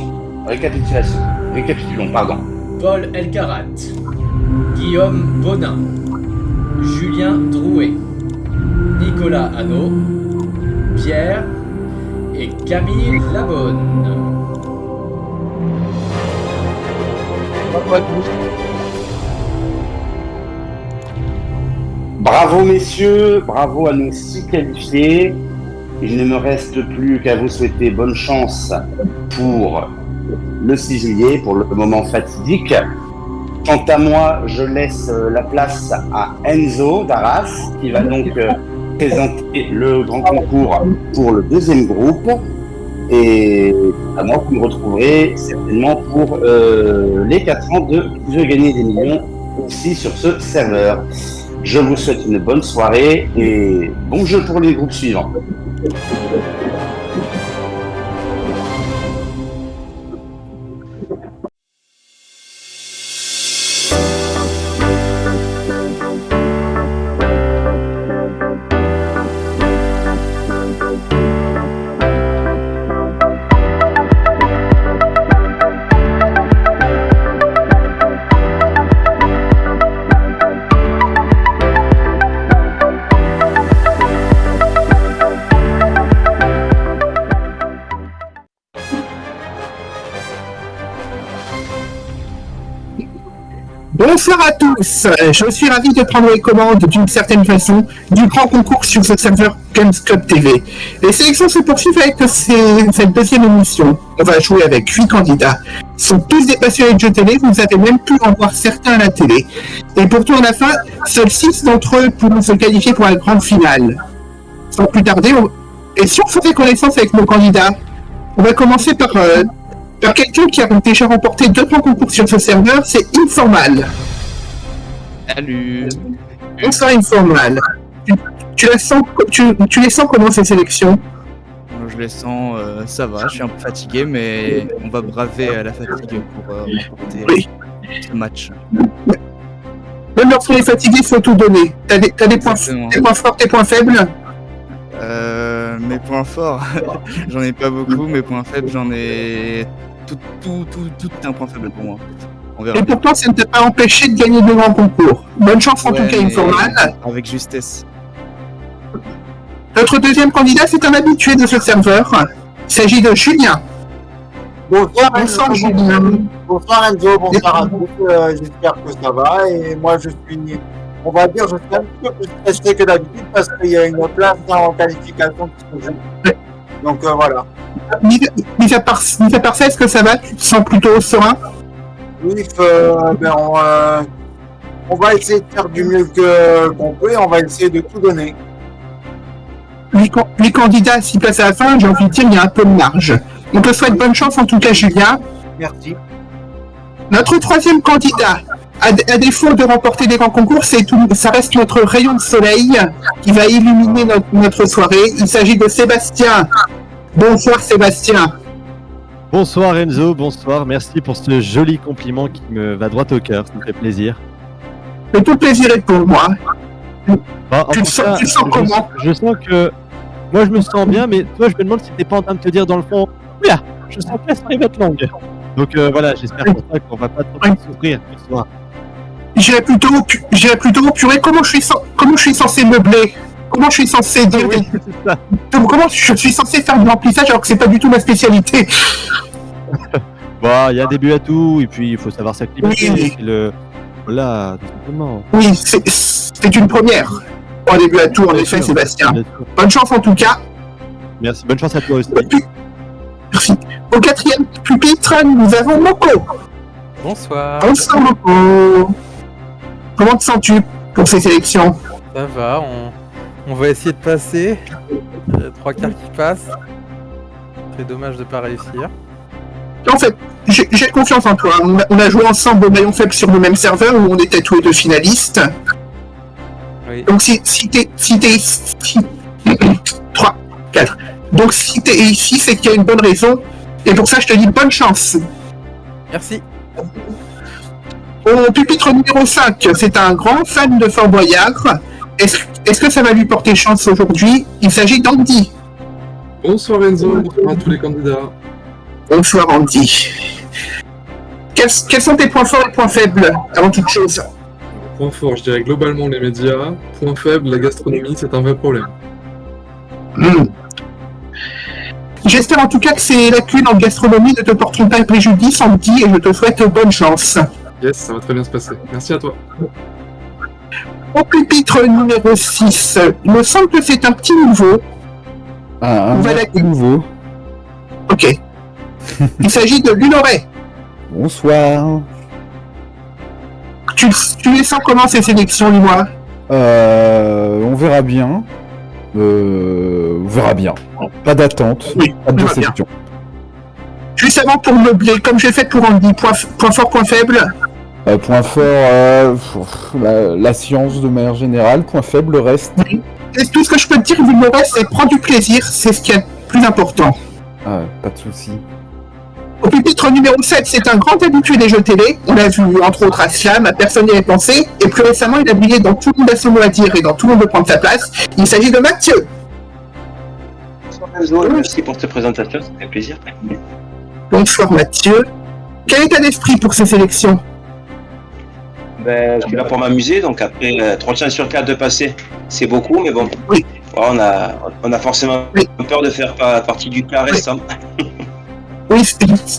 récapitulons, pardon. Paul Elkarat, Guillaume Bonin, Julien Drouet, Nicolas Hanot, Pierre et Camille Labonne. Bravo messieurs, bravo à nos 6 qualifiés. Il ne me reste plus qu'à vous souhaiter bonne chance pour le 6 juillet, pour le moment fatidique. Quant à moi, je laisse la place à Enzo d'Arras, qui va donc présenter le grand concours pour le deuxième groupe. Et à moi, vous me retrouverez certainement pour les 4 ans de Qui veut gagner des millions aussi sur ce serveur. Je vous souhaite une bonne soirée et bon jeu pour les groupes suivants. Bonsoir à tous, je suis ravi de prendre les commandes d'une certaine façon du grand concours sur ce serveur Games Club TV. Les sélections se poursuivent avec cette deuxième émission. On va jouer avec 8 candidats. Ils sont tous des passionnés de jeux télé, vous avez même pu en voir certains à la télé. Et pourtant à la fin, seuls 6 d'entre eux pourront se qualifier pour la grande finale. Sans plus tarder, et si on faisait connaissance avec nos candidats, on va commencer par quelqu'un qui a déjà remporté 2 grands concours sur ce serveur, c'est Informal. Salut. Bonsoir Informal. Tu les sens comment ces sélections? Je les sens, ça va, je suis un peu fatigué, mais on va braver la fatigue pour remporter ce match. Même lorsqu'on est fatigué, il faut tout donner. T'as des points forts, des points faibles? Mes points forts, j'en ai pas beaucoup, mes points faibles, j'en ai tout un point faible pour moi. On verra. Et pourtant, ça ne t'a pas empêché de gagner de grands concours. Bonne chance en tout cas, Informal. Avec justesse. Notre deuxième candidat, c'est un habitué de ce serveur. Il s'agit de Julien. Bonsoir Julien. Bonsoir Enzo, bonsoir à tous. J'espère que ça va. Et moi, je suis un petit peu plus stressé que d'habitude parce qu'il y a une place en qualification qui se joue. Donc voilà. Mis à part ça, est-ce que ça va? Tu te sens plutôt serein? Oui, on va essayer de faire du mieux qu'on peut et on va essayer de tout donner. 8 candidats, 6 places à la fin, j'ai envie de dire, il y a un peu de marge. On te souhaite bonne chance en tout cas, Julien. Merci. Notre troisième candidat, à défaut de remporter des grands concours, ça reste notre rayon de soleil qui va illuminer notre soirée. Il s'agit de Sébastien. Bonsoir Sébastien. Bonsoir Enzo, bonsoir. Merci pour ce joli compliment qui me va droit au cœur, ça me fait plaisir. Le tout plaisir est pour moi. Tu te sens comment? Je sens que... Moi je me sens bien, mais toi je me demande si t'es pas en train de te dire dans le fond « Oula, je sens que la soirée va être longue ». Donc voilà, j'espère pour ça qu'on va pas trop souffrir ce soir. J'irais plutôt purée, comment je suis censé meubler? Comment je suis censé dire comment je suis censé faire de l'emplissage alors que c'est pas du tout ma spécialité? Bon, il y a un début à tout, et puis il faut savoir s'acclimater. Oui. Voilà, tout simplement. Oui, c'est une première. Un début à tout, en effet, Sébastien. Bonne chance en tout cas. Merci, bonne chance à toi aussi. Merci. Au 4e pupitre, nous avons Moko. Bonsoir. Bonsoir Moko. Comment te sens-tu pour ces sélections? Ça va, on va essayer de passer. 3 quarts qui passent. C'est dommage de pas réussir. En fait, j'ai confiance en toi. On a joué ensemble au maillon faible sur le même serveur où on était tous les 2 finalistes. Oui. Donc si t'es 3, 4. Donc si t'es ici, c'est qu'il y a une bonne raison. Et pour ça, je te dis bonne chance. Merci. Au pupitre numéro 5, c'est un grand fan de Fort Boyard. Est-ce que ça va lui porter chance aujourd'hui? Il s'agit d'Andy. Bonsoir Enzo, bonsoir à tous les candidats. Bonsoir Andy. Quels sont tes points forts et points faibles, avant toute chose? Point fort, je dirais globalement les médias. Point faible, la gastronomie, c'est un vrai problème. J'espère en tout cas que ces lacunes en gastronomie ne te porteront pas préjudice, Andy, et je te souhaite bonne chance. Yes, ça va très bien se passer. Merci à toi. Au pupitre numéro 6, il me semble que c'est un petit nouveau. Un petit nouveau. Ok. Il s'agit de Lunoret. Bonsoir. Tu les sens comment ces sélections, dis-moi? On verra bien. On verra bien. Pas d'attente, pas de déception. Juste avant pour meubler, comme j'ai fait pour Andy, point fort, point faible. Point fort, la science de manière générale. Point faible, le reste. Et tout ce que je peux te dire, vu le reste, c'est prendre du plaisir, c'est ce qui est le plus important. Pas de soucis. Au pupitre numéro 7, c'est un grand habitué des jeux télé. On l'a vu entre autres à Siam, à Personne n'y avait pensé. Et plus récemment, il a brillé dans Tout le monde a son mot à dire et dans Tout le monde veut prendre sa place. Il s'agit de Mathieu. Bonsoir, merci pour cette présentation, ça fait plaisir. Bonsoir Mathieu. Quel état d'esprit pour ces sélections? Je suis là pour m'amuser, donc après 3 chances sur 4 de passer, c'est beaucoup, mais bon. Oui. On a forcément peur de faire partie du cas restant. Oui,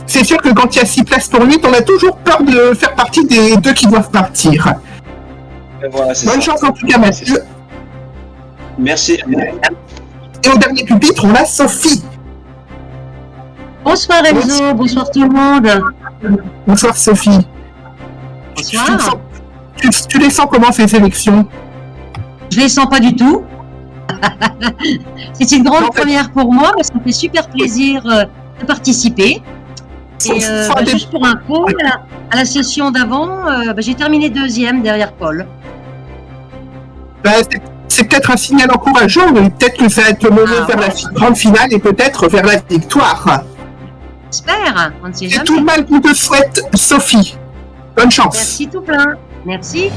c'est sûr que quand il y a 6 places pour 8, on a toujours peur de faire partie des 2 qui doivent partir. Voilà, bonne chance en tout cas, Mathieu. Merci. Et au dernier pupitre, on a Sophie. Bonsoir Enzo, bonsoir tout le monde. Bonsoir Sophie. Bonsoir. Tu les sens comment ces sélections? Je les sens pas du tout. C'est une grande première pour moi, parce que ça me fait super plaisir de participer. Et juste pour info, à la session d'avant, j'ai terminé 2e derrière Paul. C'est peut-être un signal encourageant, mais peut-être que ça va te mener vers la grande finale et peut-être vers la victoire. J'espère, on ne sait jamais. C'est tout le mal qu'on te souhaite, Sophie. Bonne chance. Merci tout plein. Merci.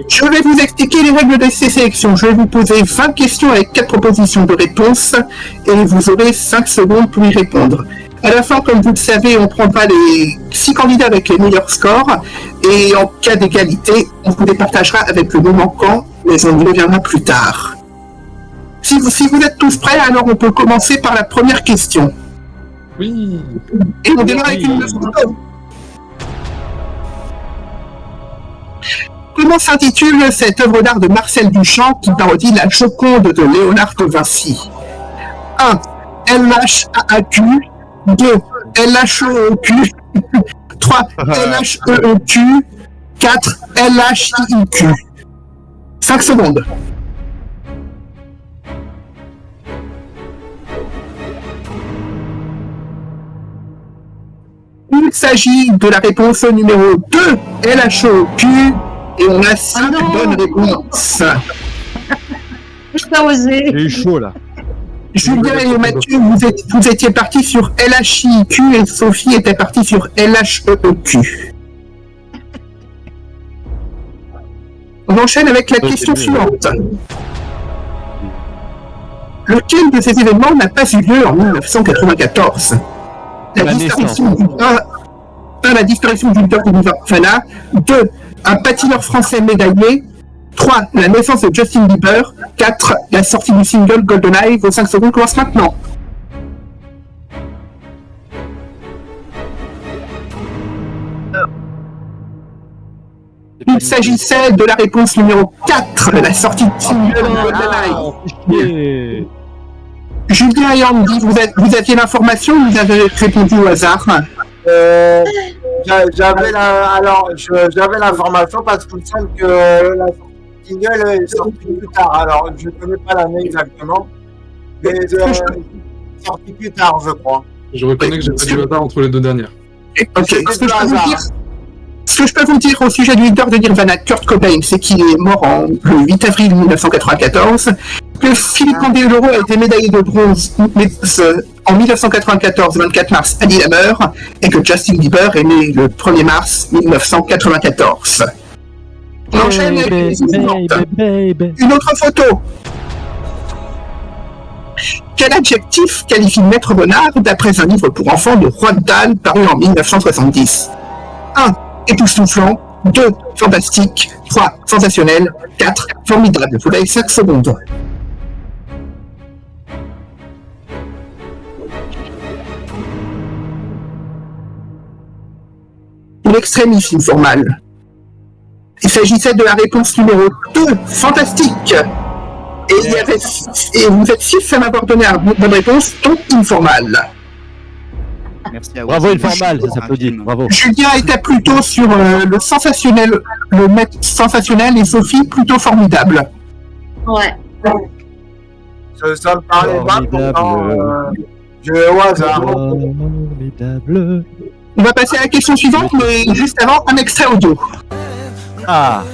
Je vais vous expliquer les règles de ces sélections. Je vais vous poser 20 questions avec 4 propositions de réponse et vous aurez 5 secondes pour y répondre. À la fin, comme vous le savez, on prendra les 6 candidats avec les meilleurs scores et en cas d'égalité, on vous les partagera avec le nom manquant, mais on y reviendra plus tard. Si vous êtes tous prêts, alors on peut commencer par la première question. Oui. Et on démarre avec une photo. Comment s'intitule cette œuvre d'art de Marcel Duchamp qui parodie la Joconde de Léonard de Vinci? 1. LHAAQ. 2. LHEEQ. 3. LHEEQ. 4. LHIQ. 5 secondes. Il s'agit de la réponse numéro 2, LHEEQ, et on a 5 bonnes réponses. Je pas osé. J'ai eu chaud là. Julien et Mathieu, vous étiez partis sur LHIQ et Sophie était partie sur LHEEQ. On enchaîne avec la question suivante. Lequel de ces événements n'a pas eu lieu en 1994? La disparition du docteur de Nirvana. 2. Un patineur français médaillé. 3. La naissance de Justin Bieber. 4. La sortie du single GoldenEye. Vos 5 secondes commencent maintenant. Il s'agissait de la réponse numéro 4. La sortie du single GoldenEye. Julien et Andy, vous aviez l'information ou vous avez répondu au hasard? J'avais l'information parce qu'il me semble que la single est sortie plus tard. Alors, je ne connais pas l'année exactement, mais sortie plus tard, je crois. Je reconnais que j'ai fait du hasard entre les 2 dernières. Ok, ce que je peux vous dire au sujet du leader de Nirvana, Kurt Cobain, c'est qu'il est mort le 8 avril 1994, que Philippe Candeloro a été médaillé de bronze en 1994, 24 mars, à Lillehammer, et que Justin Bieber est né le 1er mars 1994. On enchaîne avec les suivantes. Une autre photo. Quel adjectif qualifie Maître Renard d'après un livre pour enfants de Roald Dahl paru en 1970? 1. Époustouflant. 2. Fantastique. 3. Sensationnel. 4. Formidable. Vous avez 5 secondes. Une extrémisme formale. Il s'agissait de la réponse numéro 2, fantastique. Et vous êtes 6 à m'avoir donné la bonne réponse, donc informal. Merci à vous. Bravo, informal, ça s'applaudit. Bravo. Julien était plutôt sur le sensationnel, le maître sensationnel, et Sophie plutôt formidable. Ouais. Ça me parlait pas, pourtant, je vais au hasard. Formidable. On va passer à la question suivante, mais juste avant, un extrait audio. Ah.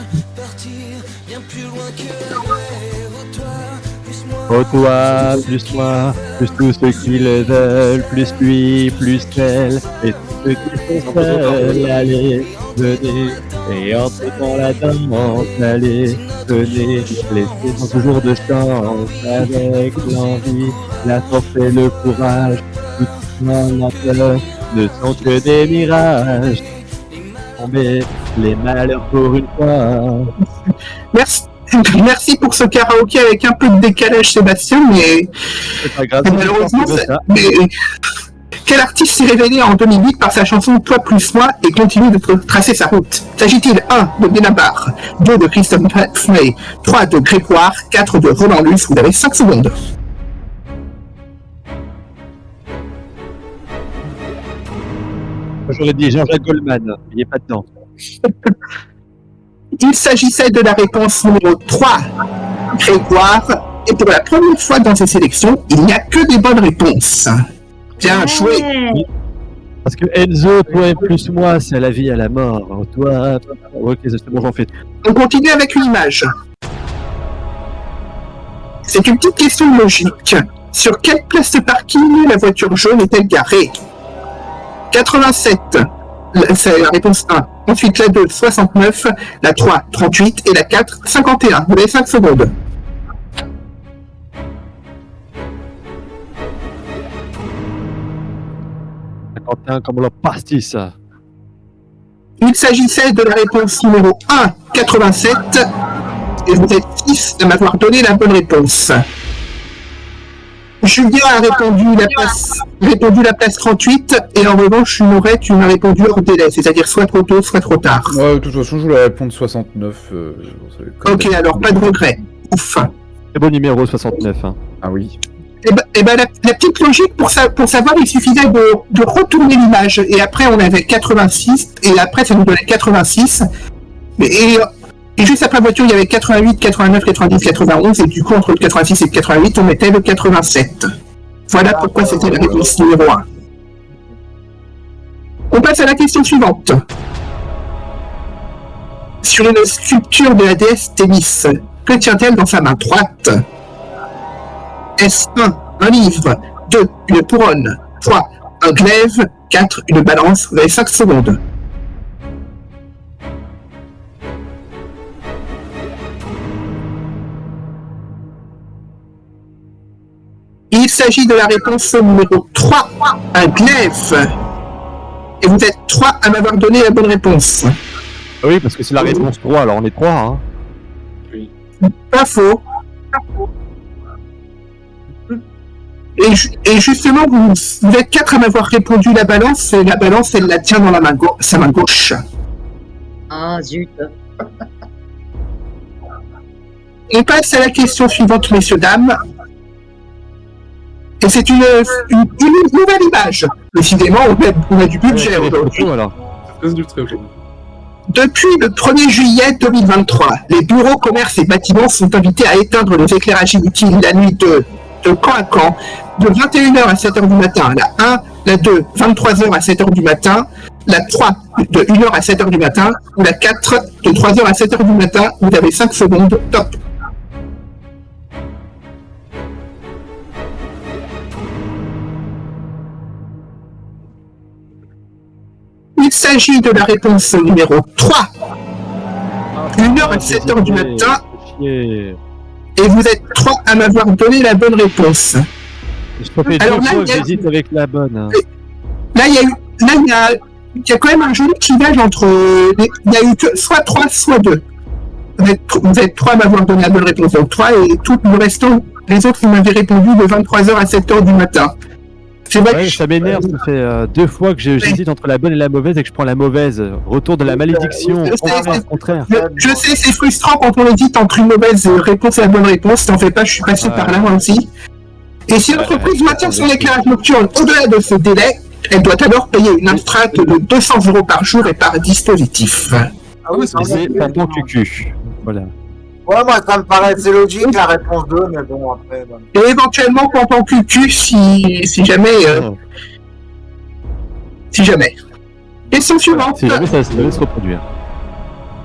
Oh toi, plus moi, plus tous ceux qui le veulent, plus lui, plus elle, et tous ceux qui sont seuls, allez, venez, et entrez dans la danse, allez, venez, laissez-moi toujours de chance, avec l'envie, la force et le courage, tout mon peur, ne sont que des mirages, tomber les malheurs pour une fois. Merci pour ce karaoké avec un peu de décalage, Sébastien, mais c'est pas grave, malheureusement, mais quel artiste s'est révélé en 2008 par sa chanson Toi plus moi et continue de tracer sa route? S'agit-il 1 de Benabar, 2 de Christophe Frey, 3 de Grégoire, 4 de Roland Luce? Vous avez 5 secondes. J'aurais dit Jean-Jacques Goldman, il n'est pas dedans. Il s'agissait de la réponse numéro 3, Grégoire, et pour la première fois dans ces sélections, il n'y a que des bonnes réponses. Bien joué. Parce que Enzo, toi plus moi, c'est à la vie et à la mort. Toi, ok, c'est bon, j'en fais. On continue avec une image. C'est une petite question logique. Sur quelle place de parking la voiture jaune est-elle garée? 87, c'est la réponse 1. Ensuite la 2, 69, la 3, 38 et la 4, 51. Vous avez 5 secondes. Comme le pastis. Il s'agissait de la réponse numéro 1, 87, et vous êtes 6 à m'avoir donné la bonne réponse. Julien a répondu la place 38, et en revanche, Mouret, tu m'as répondu hors délai, c'est-à-dire soit trop tôt, soit trop tard. Ouais, de toute façon, je voulais répondre 69. Ok, alors pas de regret. Ouf. C'est bon numéro 69. Hein. Ah oui. Et ben la petite logique pour savoir, il suffisait de retourner l'image. Et après, on avait 86, et après, ça nous donnait 86. Et juste après la voiture, il y avait 88, 89, 90, 91, et du coup, entre le 86 et le 88, on mettait le 87. Voilà pourquoi c'était la réponse numéro 1. On passe à la question suivante. Sur une sculpture de la déesse Thémis, que tient-elle dans sa main droite? Est-ce 1, un livre, 2, une couronne, 3, un glaive, 4, une balance? Vous avez 5 secondes. Il s'agit de la réponse numéro 3, un glaive. Et vous êtes 3 à m'avoir donné la bonne réponse. Oui, parce que c'est la réponse 3, alors on est 3. Hein. Oui. Pas faux. Et justement, vous êtes 4 à m'avoir répondu la balance, et la balance, elle la tient dans sa main gauche. Ah, zut. On passe à la question suivante, messieurs, dames. Et c'est une nouvelle image. Décidément, on a du budget aujourd'hui. Depuis le 1er juillet 2023, les bureaux, commerces et bâtiments sont invités à éteindre les éclairages inutiles la nuit de camp à camp, de 21h à 7h du matin, la 1, la 2, 23h à 7h du matin, la 3, de 1h à 7h du matin, ou la 4, de 3h à 7h du matin. Vous avez 5 secondes, top. Il s'agit de la réponse numéro 3. 1h à 7h du matin. Et vous êtes 3 à m'avoir donné la bonne réponse. Ça fait Alors deux là, fois il que y a- j'hésite avec la bonne. Là, il y a quand même un joli clivage entre. Il y a eu que soit 3, soit 2. Vous êtes 3 à m'avoir donné la bonne réponse. Donc 3 et tout le restant, les autres, vous m'avez répondu de 23h à 7h du matin. C'est vrai Ouais, ça m'énerve, ça fait deux fois que j'hésite entre la bonne et la mauvaise et que je prends la mauvaise. Retour de la malédiction. Au contraire. Je sais, c'est frustrant quand on hésite entre une mauvaise réponse et la bonne réponse. T'en fais pas, je suis passé par là moi aussi. Et si l'entreprise maintient son éclairage nocturne au-delà de ce délai, elle doit alors payer une astreinte de 200 € par jour et par dispositif. Ah oui, C'est pas ton cucu. Voilà. Ouais, moi, ça me paraissait logique, la réponse 2, mais bon, après... Bon. Et éventuellement, quand on cucu, si jamais... Si jamais. Question suivante. Si jamais ça devait se reproduire.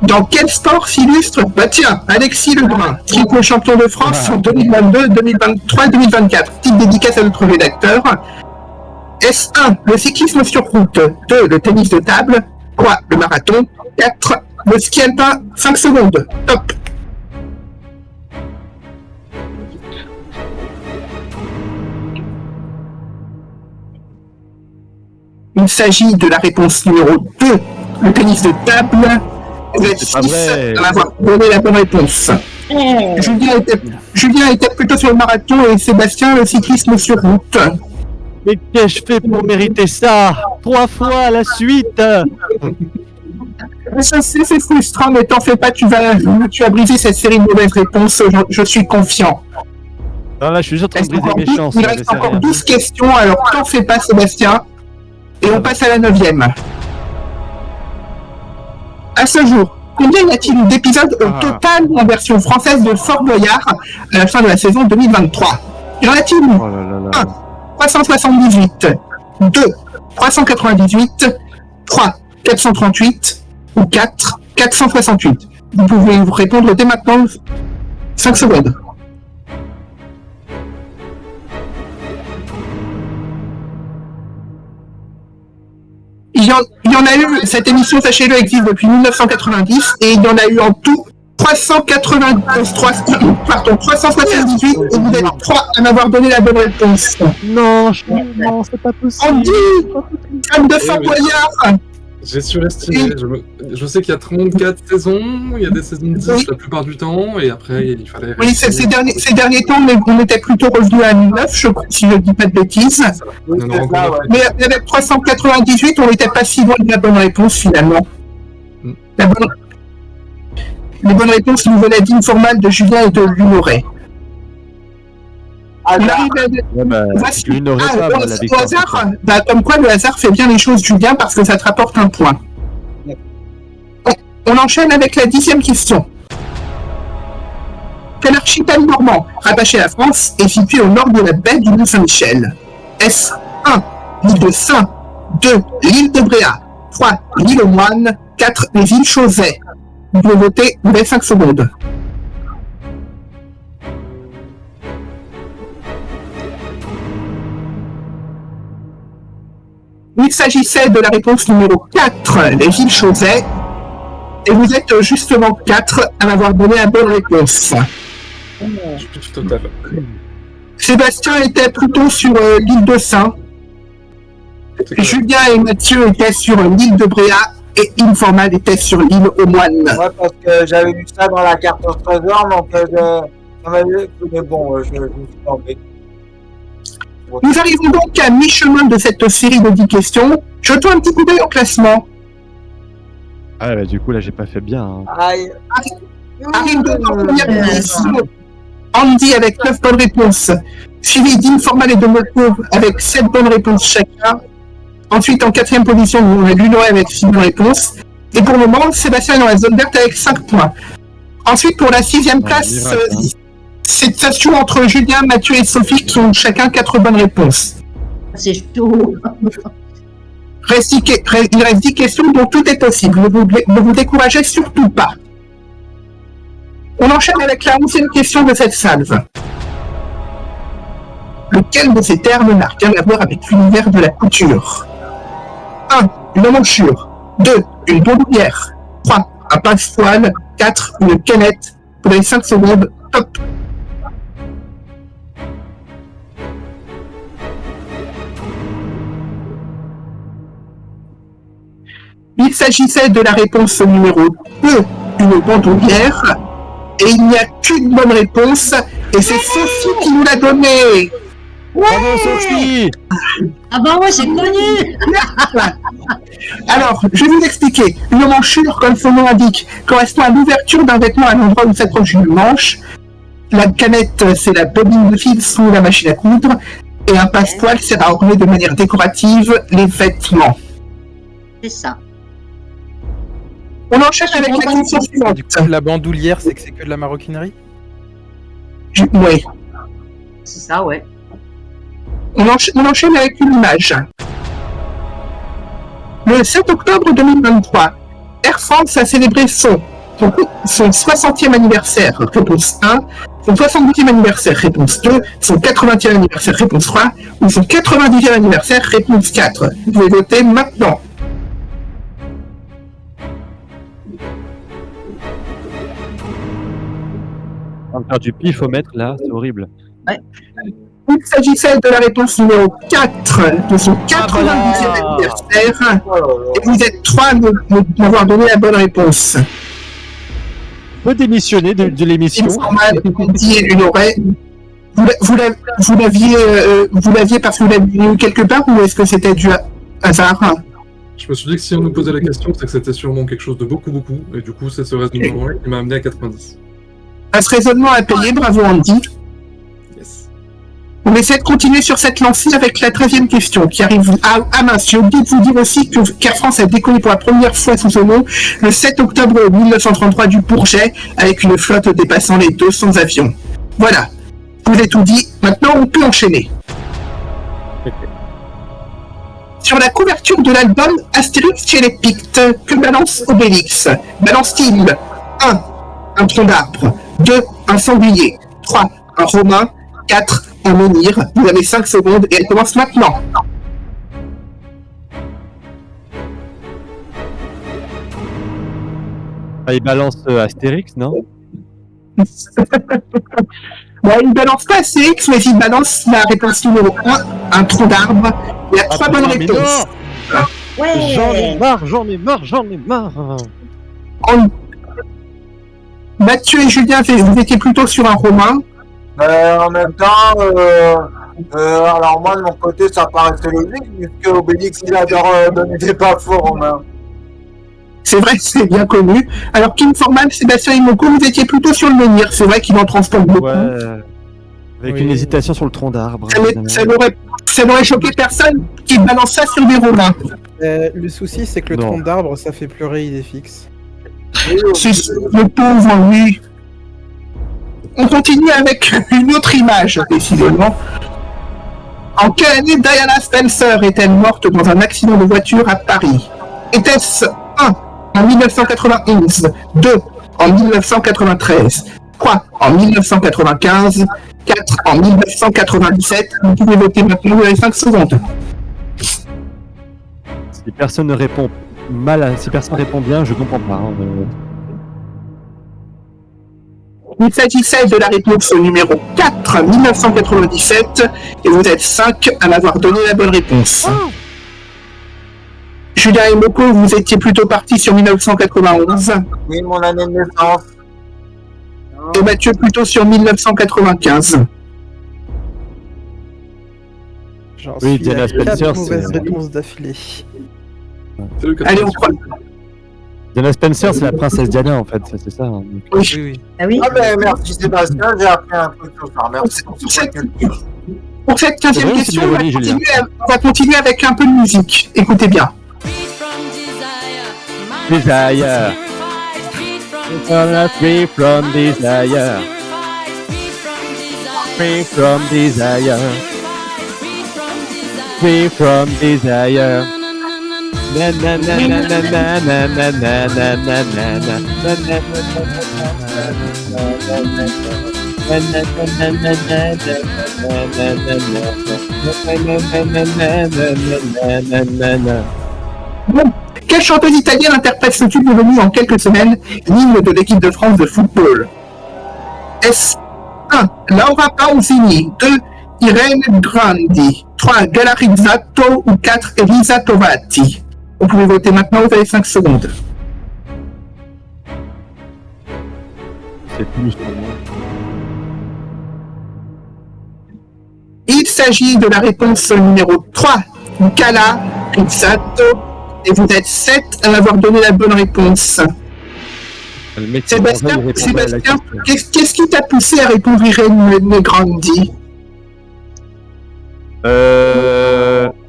Dans quel sport s'illustre, bah tiens, Alexis Lebrun, triple champion de France en 2022, 2023 et 2024. Petite dédicace à notre rédacteur. Est-ce 1, le cyclisme sur route, 2, le tennis de table, 3, le marathon, 4, le ski alpin, 5 secondes. Top. Il s'agit de la réponse numéro 2, le tennis de table. Vous êtes 6 à avoir donné la bonne réponse. Julien était plutôt sur le marathon et Sébastien le cyclisme sur route. Mais qu'ai-je fait pour mériter ça 3 fois à la suite? Ça c'est frustrant, mais t'en fais pas, tu as brisé cette série de mauvaises réponses, je suis confiant. Non, là, je suis juste en train de briser mes chances. Il reste encore 12 questions, alors t'en fais pas, Sébastien. Et on passe à la 9e. À ce jour, combien y a-t-il d'épisodes au total en version française de Fort Boyard à la fin de la saison 2023? Y en a-t-il 1. 378, 2. 398, 3. 438 ou 4. 468. Vous pouvez vous répondre dès maintenant. 5 secondes. Il y en a eu, cette émission, sachez-le, existe depuis 1990 et il y en a eu en tout 378 et vous êtes 3 à m'avoir donné la bonne réponse. Non, c'est pas possible. On dit comme de Fort Boyard. J'ai surestimé. Je sais qu'il y a 34 saisons, il y a des saisons de 10 la plupart du temps, et après il fallait... Oui, ces derniers temps, on était plutôt revenu à 9, je crois, si je ne dis pas de bêtises. Mais avec 398, on n'était pas si loin de la bonne réponse finalement. Les bonnes réponses nous venaient d'Informal, de Julien et de Lunoret. On arrive voici. Au hasard, comme quoi le hasard fait bien les choses, Julien, parce que ça te rapporte un point. On enchaîne avec la 10e question. Quel archipel normand, rattaché à la France, est situé au nord de la baie du Mont-Saint-Michel? Est-ce 1. l'île de Saint, 2. l'île de Bréa, 3. l'île aux Moines, 4. les îles Chauzet? Vous pouvez voter, vous avez 5 secondes. Il s'agissait de la réponse numéro 4, les îles Chauzet. Et vous êtes justement 4 à m'avoir donné la bonne réponse. Total. Sébastien était plutôt sur l'île de Saint. Julien et Mathieu étaient sur l'île de Bréa. Et Informal était sur l'île aux Moines. Ouais, parce que j'avais vu ça dans la carte au trésor, donc ça m'avait... Mais bon, je me suis trompé. Nous arrivons donc à mi-chemin de cette série de 10 questions. Jetons un petit coup d'œil au classement. Ah, bah, du coup, là, j'ai pas fait bien. Hein. Aïe. Arrive donc en première position Andy avec 9 bonnes réponses, suivi d'Informal et de Molko avec 7 bonnes réponses chacun. Ensuite, en 4e position, on a Lunoret avec 6 bonnes réponses. Et pour le moment, Sébastien est dans la zone verte avec 5 points. Ensuite, pour la 6e place, ça se joue entre Julien, Mathieu et Sophie qui ont chacun 4 bonnes réponses. C'est chaud. Il reste 10 questions, donc tout est possible. Ne vous découragez surtout pas. On enchaîne avec la 11e question de cette salve. Lequel de ces termes n'a rien à voir avec l'univers de la couture? 1. Une emmanchure. 2. Une bandoulière. 3. Un pince-poil. 4. Une canette. Vous avez 5 secondes. Top. Il s'agissait de la réponse numéro 2, une bandoulière. Et il n'y a qu'une bonne réponse, et c'est Sophie qui nous l'a donnée. Bravo Sophie. Ah bah ouais, c'est connu. Alors, je vais vous expliquer. Une manchure, comme son nom l'indique, correspond à l'ouverture d'un vêtement à l'endroit où s'accroche une manche. La canette, c'est la bobine de fil sous la machine à coudre. Et un passepoil sert à orner de manière décorative les vêtements. C'est ça. On enchaîne avec la question suivante. Du coup, la bandoulière, c'est que c'est que de la maroquinerie? Oui. C'est ça, ouais. On enchaîne avec une image. Le 7 octobre 2023, Air France a célébré son 60e anniversaire, réponse 1, son 70e anniversaire, réponse 2, son 80e anniversaire, réponse 3, ou son 90e anniversaire, réponse 4. Vous pouvez voter maintenant. On va faire du pifomètre là, c'est horrible. Ouais. Il s'agissait de la réponse numéro 4 de son 90e anniversaire. Et vous êtes 3 à m'avoir donné la bonne réponse. On peut démissionner de l'émission. Une oreille. Vous l'aviez parce que vous l'aviez eu quelque part ou est-ce que c'était du hasard? Je me suis dit que si on nous posait la question, c'est que c'était sûrement quelque chose de beaucoup, et du coup, c'est ce raisonnement-là qui m'a amené à 90. Ce raisonnement à payer, bravo Andy. Yes. On essaie de continuer sur cette lancée avec la 13e question qui arrive à mince. J'ai oublié de vous dire aussi que qu'Air France a décollé pour la première fois sous ce nom le 7 octobre 1933 du Bourget avec une flotte dépassant les 200 avions. Voilà, je vous ai tout dit, maintenant on peut enchaîner. Sur la couverture de l'album Astérix chez les Pictes, que balance Obélix? Balance-t-il 1. Un tronc d'arbre, 2. Un sanglier, 3. Un romain, 4. Un menhir. Vous avez 5 secondes et elle commence maintenant. Il balance Astérix, non? Bon, il balance pas Astérix, mais il balance la réponse numéro 1, un tronc d'arbre. Il y a 3 bonnes réponses. Ouais. J'en ai marre. Mathieu et Julien, vous étiez plutôt sur un romain. En même temps, alors moi de mon côté ça paraissait logique, puisque Obélix il adore donner des pas faux romains. C'est vrai, c'est bien connu. Alors Kim Forman, Sébastien et Moko, vous étiez plutôt sur le menhir. C'est vrai qu'il en transporte beaucoup. Ouais. Avec une hésitation sur le tronc d'arbre. Ça n'aurait choqué personne qui balance ça sur des romains. Le souci, c'est que le tronc d'arbre, ça fait pleurer Idéfix. C'est le pauvre, oui. On continue avec une autre image, décidément. En quelle année Diana Spencer est-elle morte dans un accident de voiture à Paris? Était-ce 1. En 1991, 2. En 1993, 3. En 1995, 4. En 1997. Vous pouvez voter maintenant, vous avez 5 secondes. Si personne ne répond si personne répond bien, je comprends pas. Il s'agissait de la réponse numéro 4, 1997, et vous êtes 5 à m'avoir donné la bonne réponse. Oh. Julien et Moko, vous étiez plutôt partis sur 1991. Oui, mon année de naissance. Et Mathieu plutôt sur 1995. Oui, Diana Spencer, c'est mauvaise réponse d'affilée. Allez, on croit. Diana Spencer, c'est la princesse Diana en fait, c'est ça. Oui. Ah oui. Ah ben merci Sébastien, j'ai appris un truc sur ça. Merci pour cette 15e question, on va continuer avec un peu de musique. Écoutez bien. Desire. Free from desire. Free from desire. Free from desire. Na na na na na na na na na na na na na. Quelle chanteuse italienne interprète ce tube devenu en quelques semaines l'hymne de l'équipe de France de football? Est-ce 1. Laura Pausini, 2. Irene Grandi, 3. Gala Rizzato ou 4. Elisa Tovati? Vous pouvez voter maintenant, vous avez 5 secondes. C'est plus pour moi. Il s'agit de la réponse numéro 3, Kala Rizzato, et vous êtes 7 à avoir donné la bonne réponse. Sébastien, qu'est-ce qui t'a poussé à répondre Irène Negrandi?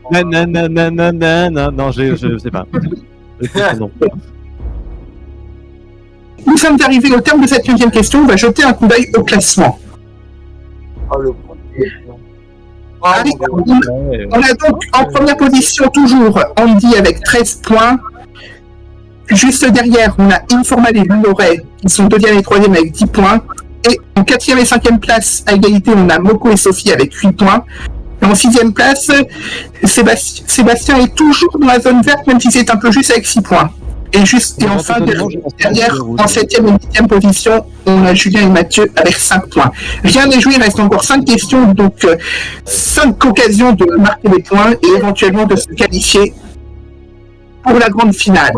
Non, je sais pas. Non. Nous sommes arrivés au terme de cette 9e question, on va jeter un coup d'œil au classement. Allez, on a donc en première position toujours Andy avec 13 points. Juste derrière, on a Informal et Lunoret qui sont 2e et 3e avec 10 points. Et en 4e et 5e place, à égalité, on a Moko et Sophie avec 8 points. Et en 6e place, Sébastien est toujours dans la zone verte, même si c'est un peu juste avec 6 points. Et enfin, derrière, en 7e et 8e position, on a Julien et Mathieu avec 5 points. Rien n'est joué, il reste encore 5 questions, donc 5 occasions de marquer les points et éventuellement de se qualifier pour la grande finale.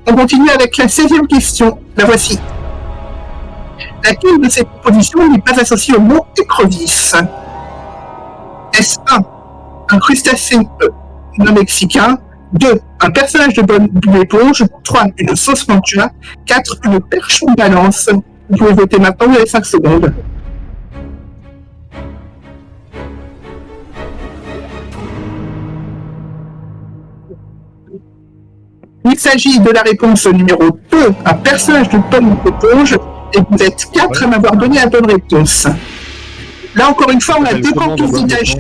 On continue avec la 16e question. La voici. Laquelle de ces propositions n'est pas associée au mot écrevisse? Est-ce 1, un crustacé non mexicain, 2, un personnage de Bob l'éponge, 3, une sauce mantua, 4, une perche en balance? Vous pouvez voter maintenant, vous avez 5 secondes. Il s'agit de la réponse numéro 2, un personnage de Pomme d'éponge, et vous êtes 4 à m'avoir donné la bonne réponse. Là, encore une fois, on a 2 camps qui se détachent.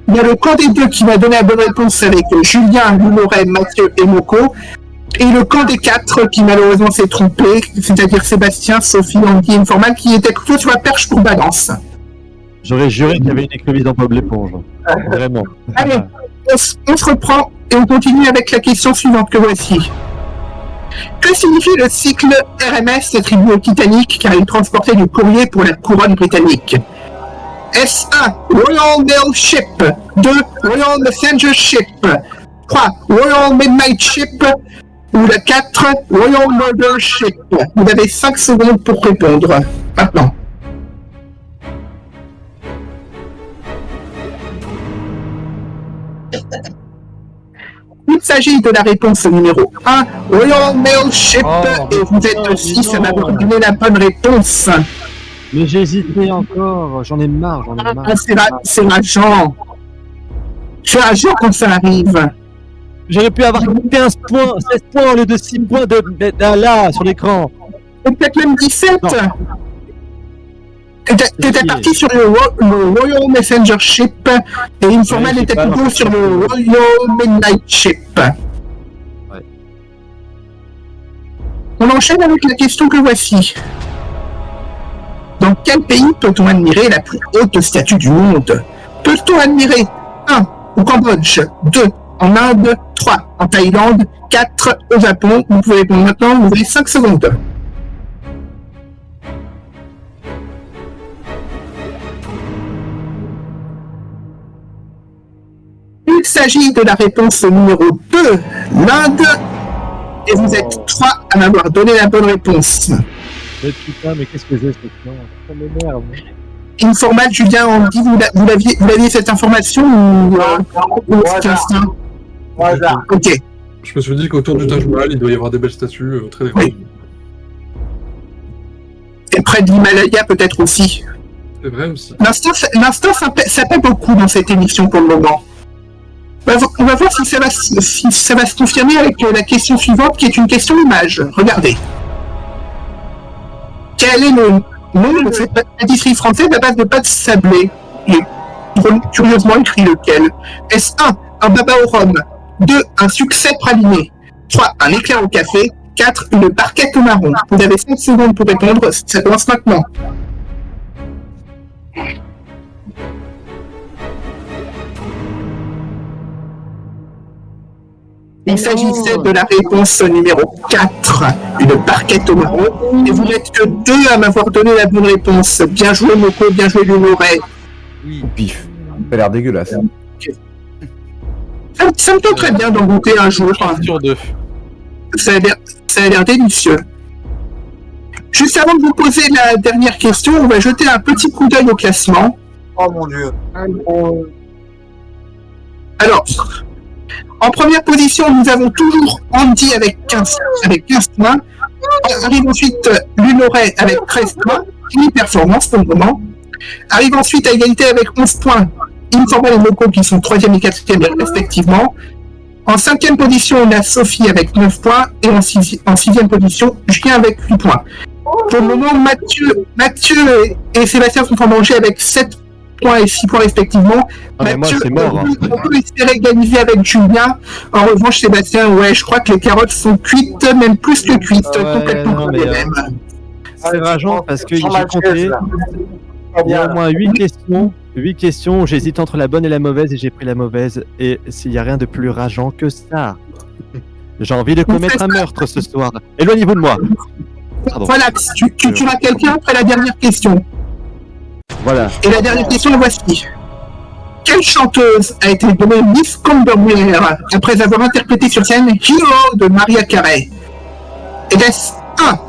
Il y a le camp des 2 qui m'a donné la bonne réponse avec Julien, Lunoret, Mathieu et Moko, et le camp des 4 qui malheureusement s'est trompé, c'est-à-dire Sébastien, Sophie, Andy et Informal, qui était plutôt sur la perche pour balance. J'aurais juré qu'il y avait une écrevisse dans Bob l'éponge. Vraiment. Allez, on se reprend et on continue avec la question suivante que voici. Que signifie le cycle RMS attribué au Titanic car il transportait du courrier pour la couronne britannique? Est-ce 1, Royal Mail Ship, 2, Royal Messenger Ship, 3, Royal Midnight Ship, ou la 4, Royal Murder Ship? Vous avez 5 secondes pour répondre. Maintenant. Il s'agit de la réponse numéro 1, Royal Mail Ship, et vous êtes 6 à m'avoir donné la bonne réponse. Mais j'hésitais encore, j'en ai marre. C'est rageant. Je suis rageant quand ça arrive. J'aurais pu avoir 15 points, 16 points au lieu de 6 points là, sur l'écran. Ou peut-être même 17. T'étais parti sur le Royal Messenger Ship et Informal était plutôt sur le Royal Midnight Ship. Ouais. On enchaîne avec la question que voici. Dans quel pays peut-on admirer la plus haute statue du monde? Peut-on admirer 1 au Cambodge, 2 en Inde, 3 en Thaïlande, 4 au Japon? Vous pouvez répondre maintenant, vous avez 5 secondes. Il s'agit de la réponse numéro 2, l'Inde, et vous êtes 3 à m'avoir donné la bonne réponse. Mais putain, mais qu'est-ce que j'ai cette fois? Ça m'énerve. Informal, Julien, on dit, vous l'aviez cette information ou c'est un ça? Ok. Je me suis dit qu'autour du Taj Mahal, il doit y avoir des belles statues très décorées. Oui. Et près de l'Himalaya peut-être aussi. C'est vrai aussi. L'instant, ça paie beaucoup dans cette émission pour le moment. On va voir si ça va se confirmer avec la question suivante, qui est une question image. Regardez. Quel est le nom de cette pâtisserie française à base de pâte sablée? Il est curieusement écrit lequel. Est-ce 1, un baba au rhum, 2, un succès praliné, 3, un éclair au café, 4, une barquette au marron? Vous avez 5 secondes pour répondre, ça commence maintenant. Il s'agissait de la réponse numéro 4, une barquette au marron, et vous n'êtes que 2 à m'avoir donné la bonne réponse. Bien joué Moko, bien joué Lunoret. Oui. Pif, ça a l'air dégueulasse. Okay. Ça me tente très bien d'en goûter un jour. Sur 2. Ça a l'air délicieux. Juste avant de vous poser la dernière question, on va jeter un petit coup d'œil au classement. Oh mon dieu. Alors, en première position, nous avons toujours Andy avec 15 points. Arrive ensuite Lunoret avec 13 points. Une performance pour le moment. Arrive ensuite à égalité avec 11 points. Informal et Moko qui sont 3e et 4e respectivement. En 5e position, on a Sophie avec 9 points. Et en 6e position, Julien avec 8 points. Pour le moment, Mathieu et Sébastien sont en danger avec 7 points et 6 points respectivement. Ah, Mathieu, c'est mort. On peut espérer égaliser avec Julien. En revanche, Sébastien, ouais, je crois que les carottes sont cuites, même plus que cuites. Complètement c'est rageant parce que j'ai compté. Il y a au moins 8 questions où j'hésite entre la bonne et la mauvaise et j'ai pris la mauvaise. Et il n'y a rien de plus rageant que ça. J'ai envie de commettre un meurtre ce soir. Éloignez-vous de moi. Pardon. Voilà, tu tueras quelqu'un après la dernière question. Voilà. Et la dernière question, la voici. Quelle chanteuse a été nommée Miss Camberwell après avoir interprété sur scène Hero de Mariah Carey? Est-ce 1.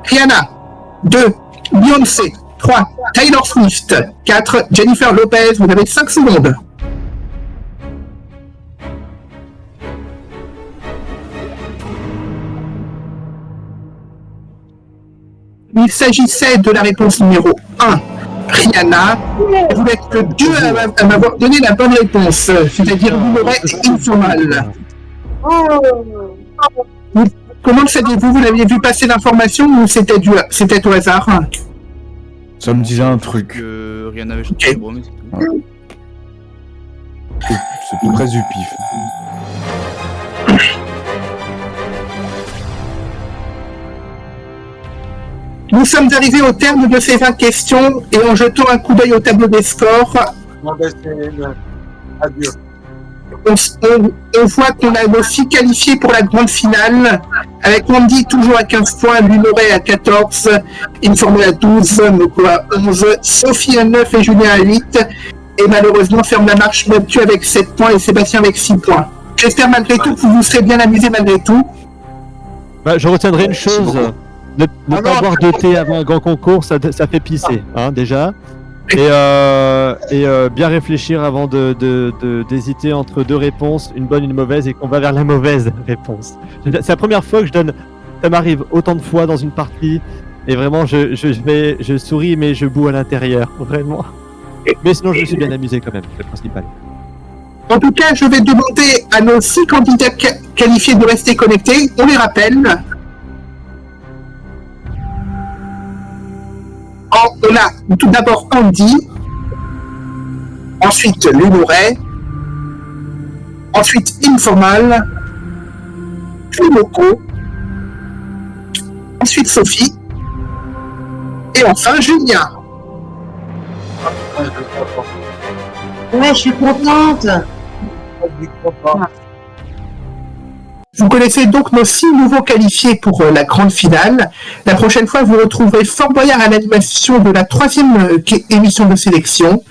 Rihanna, 2. Beyoncé, 3. Taylor Swift, 4. Jennifer Lopez? Vous avez 5 secondes. Il s'agissait de la réponse numéro 1, Rihanna. Vous n'êtes que 2 à m'avoir donné la bonne réponse, c'est-à-dire Lunoret et Informal. Comment le saviez-vous? Vous l'aviez vu passer l'information ou c'était au hasard? Ça me disait un truc. Rihanna avait chanté le mais c'est tout. C'est très du pif. Nous sommes arrivés au terme de ces 20 questions et en jetant un coup d'œil au tableau des scores, Adieu. on voit qu'on a aussi qualifié pour la grande finale avec Andy toujours à 15 points, Lunoret à 14, Informé à 12, Moko à 11, Sophie à 9 et Julien à 8. Et malheureusement ferme la marche Mathieu avec 7 points et Sébastien avec 6 points. J'espère malgré tout que vous vous serez bien amusé malgré tout. Je retiendrai une chose. Ne pas boire de thé avant un grand concours, ça fait pisser, hein, déjà. Et bien réfléchir avant d'hésiter entre 2 réponses, une bonne et une mauvaise, et qu'on va vers la mauvaise réponse. C'est la première fois que ça m'arrive autant de fois dans une partie, et vraiment je souris mais je boue à l'intérieur, vraiment. Mais sinon je me suis bien amusé quand même, c'est le principal. En tout cas, je vais demander à nos 6 candidats qualifiés de rester connectés. On les rappelle. On a tout d'abord Andy, ensuite Lunoret, ensuite Informal, puis Moko, ensuite Sophie, et enfin Julien. Ouais, je suis contente. Vous connaissez donc nos 6 nouveaux qualifiés pour la grande finale. La prochaine fois, vous retrouverez Fort Boyard à l'animation de la 3e émission de sélection.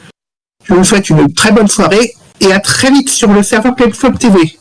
Je vous souhaite une très bonne soirée et à très vite sur le serveur Club TV.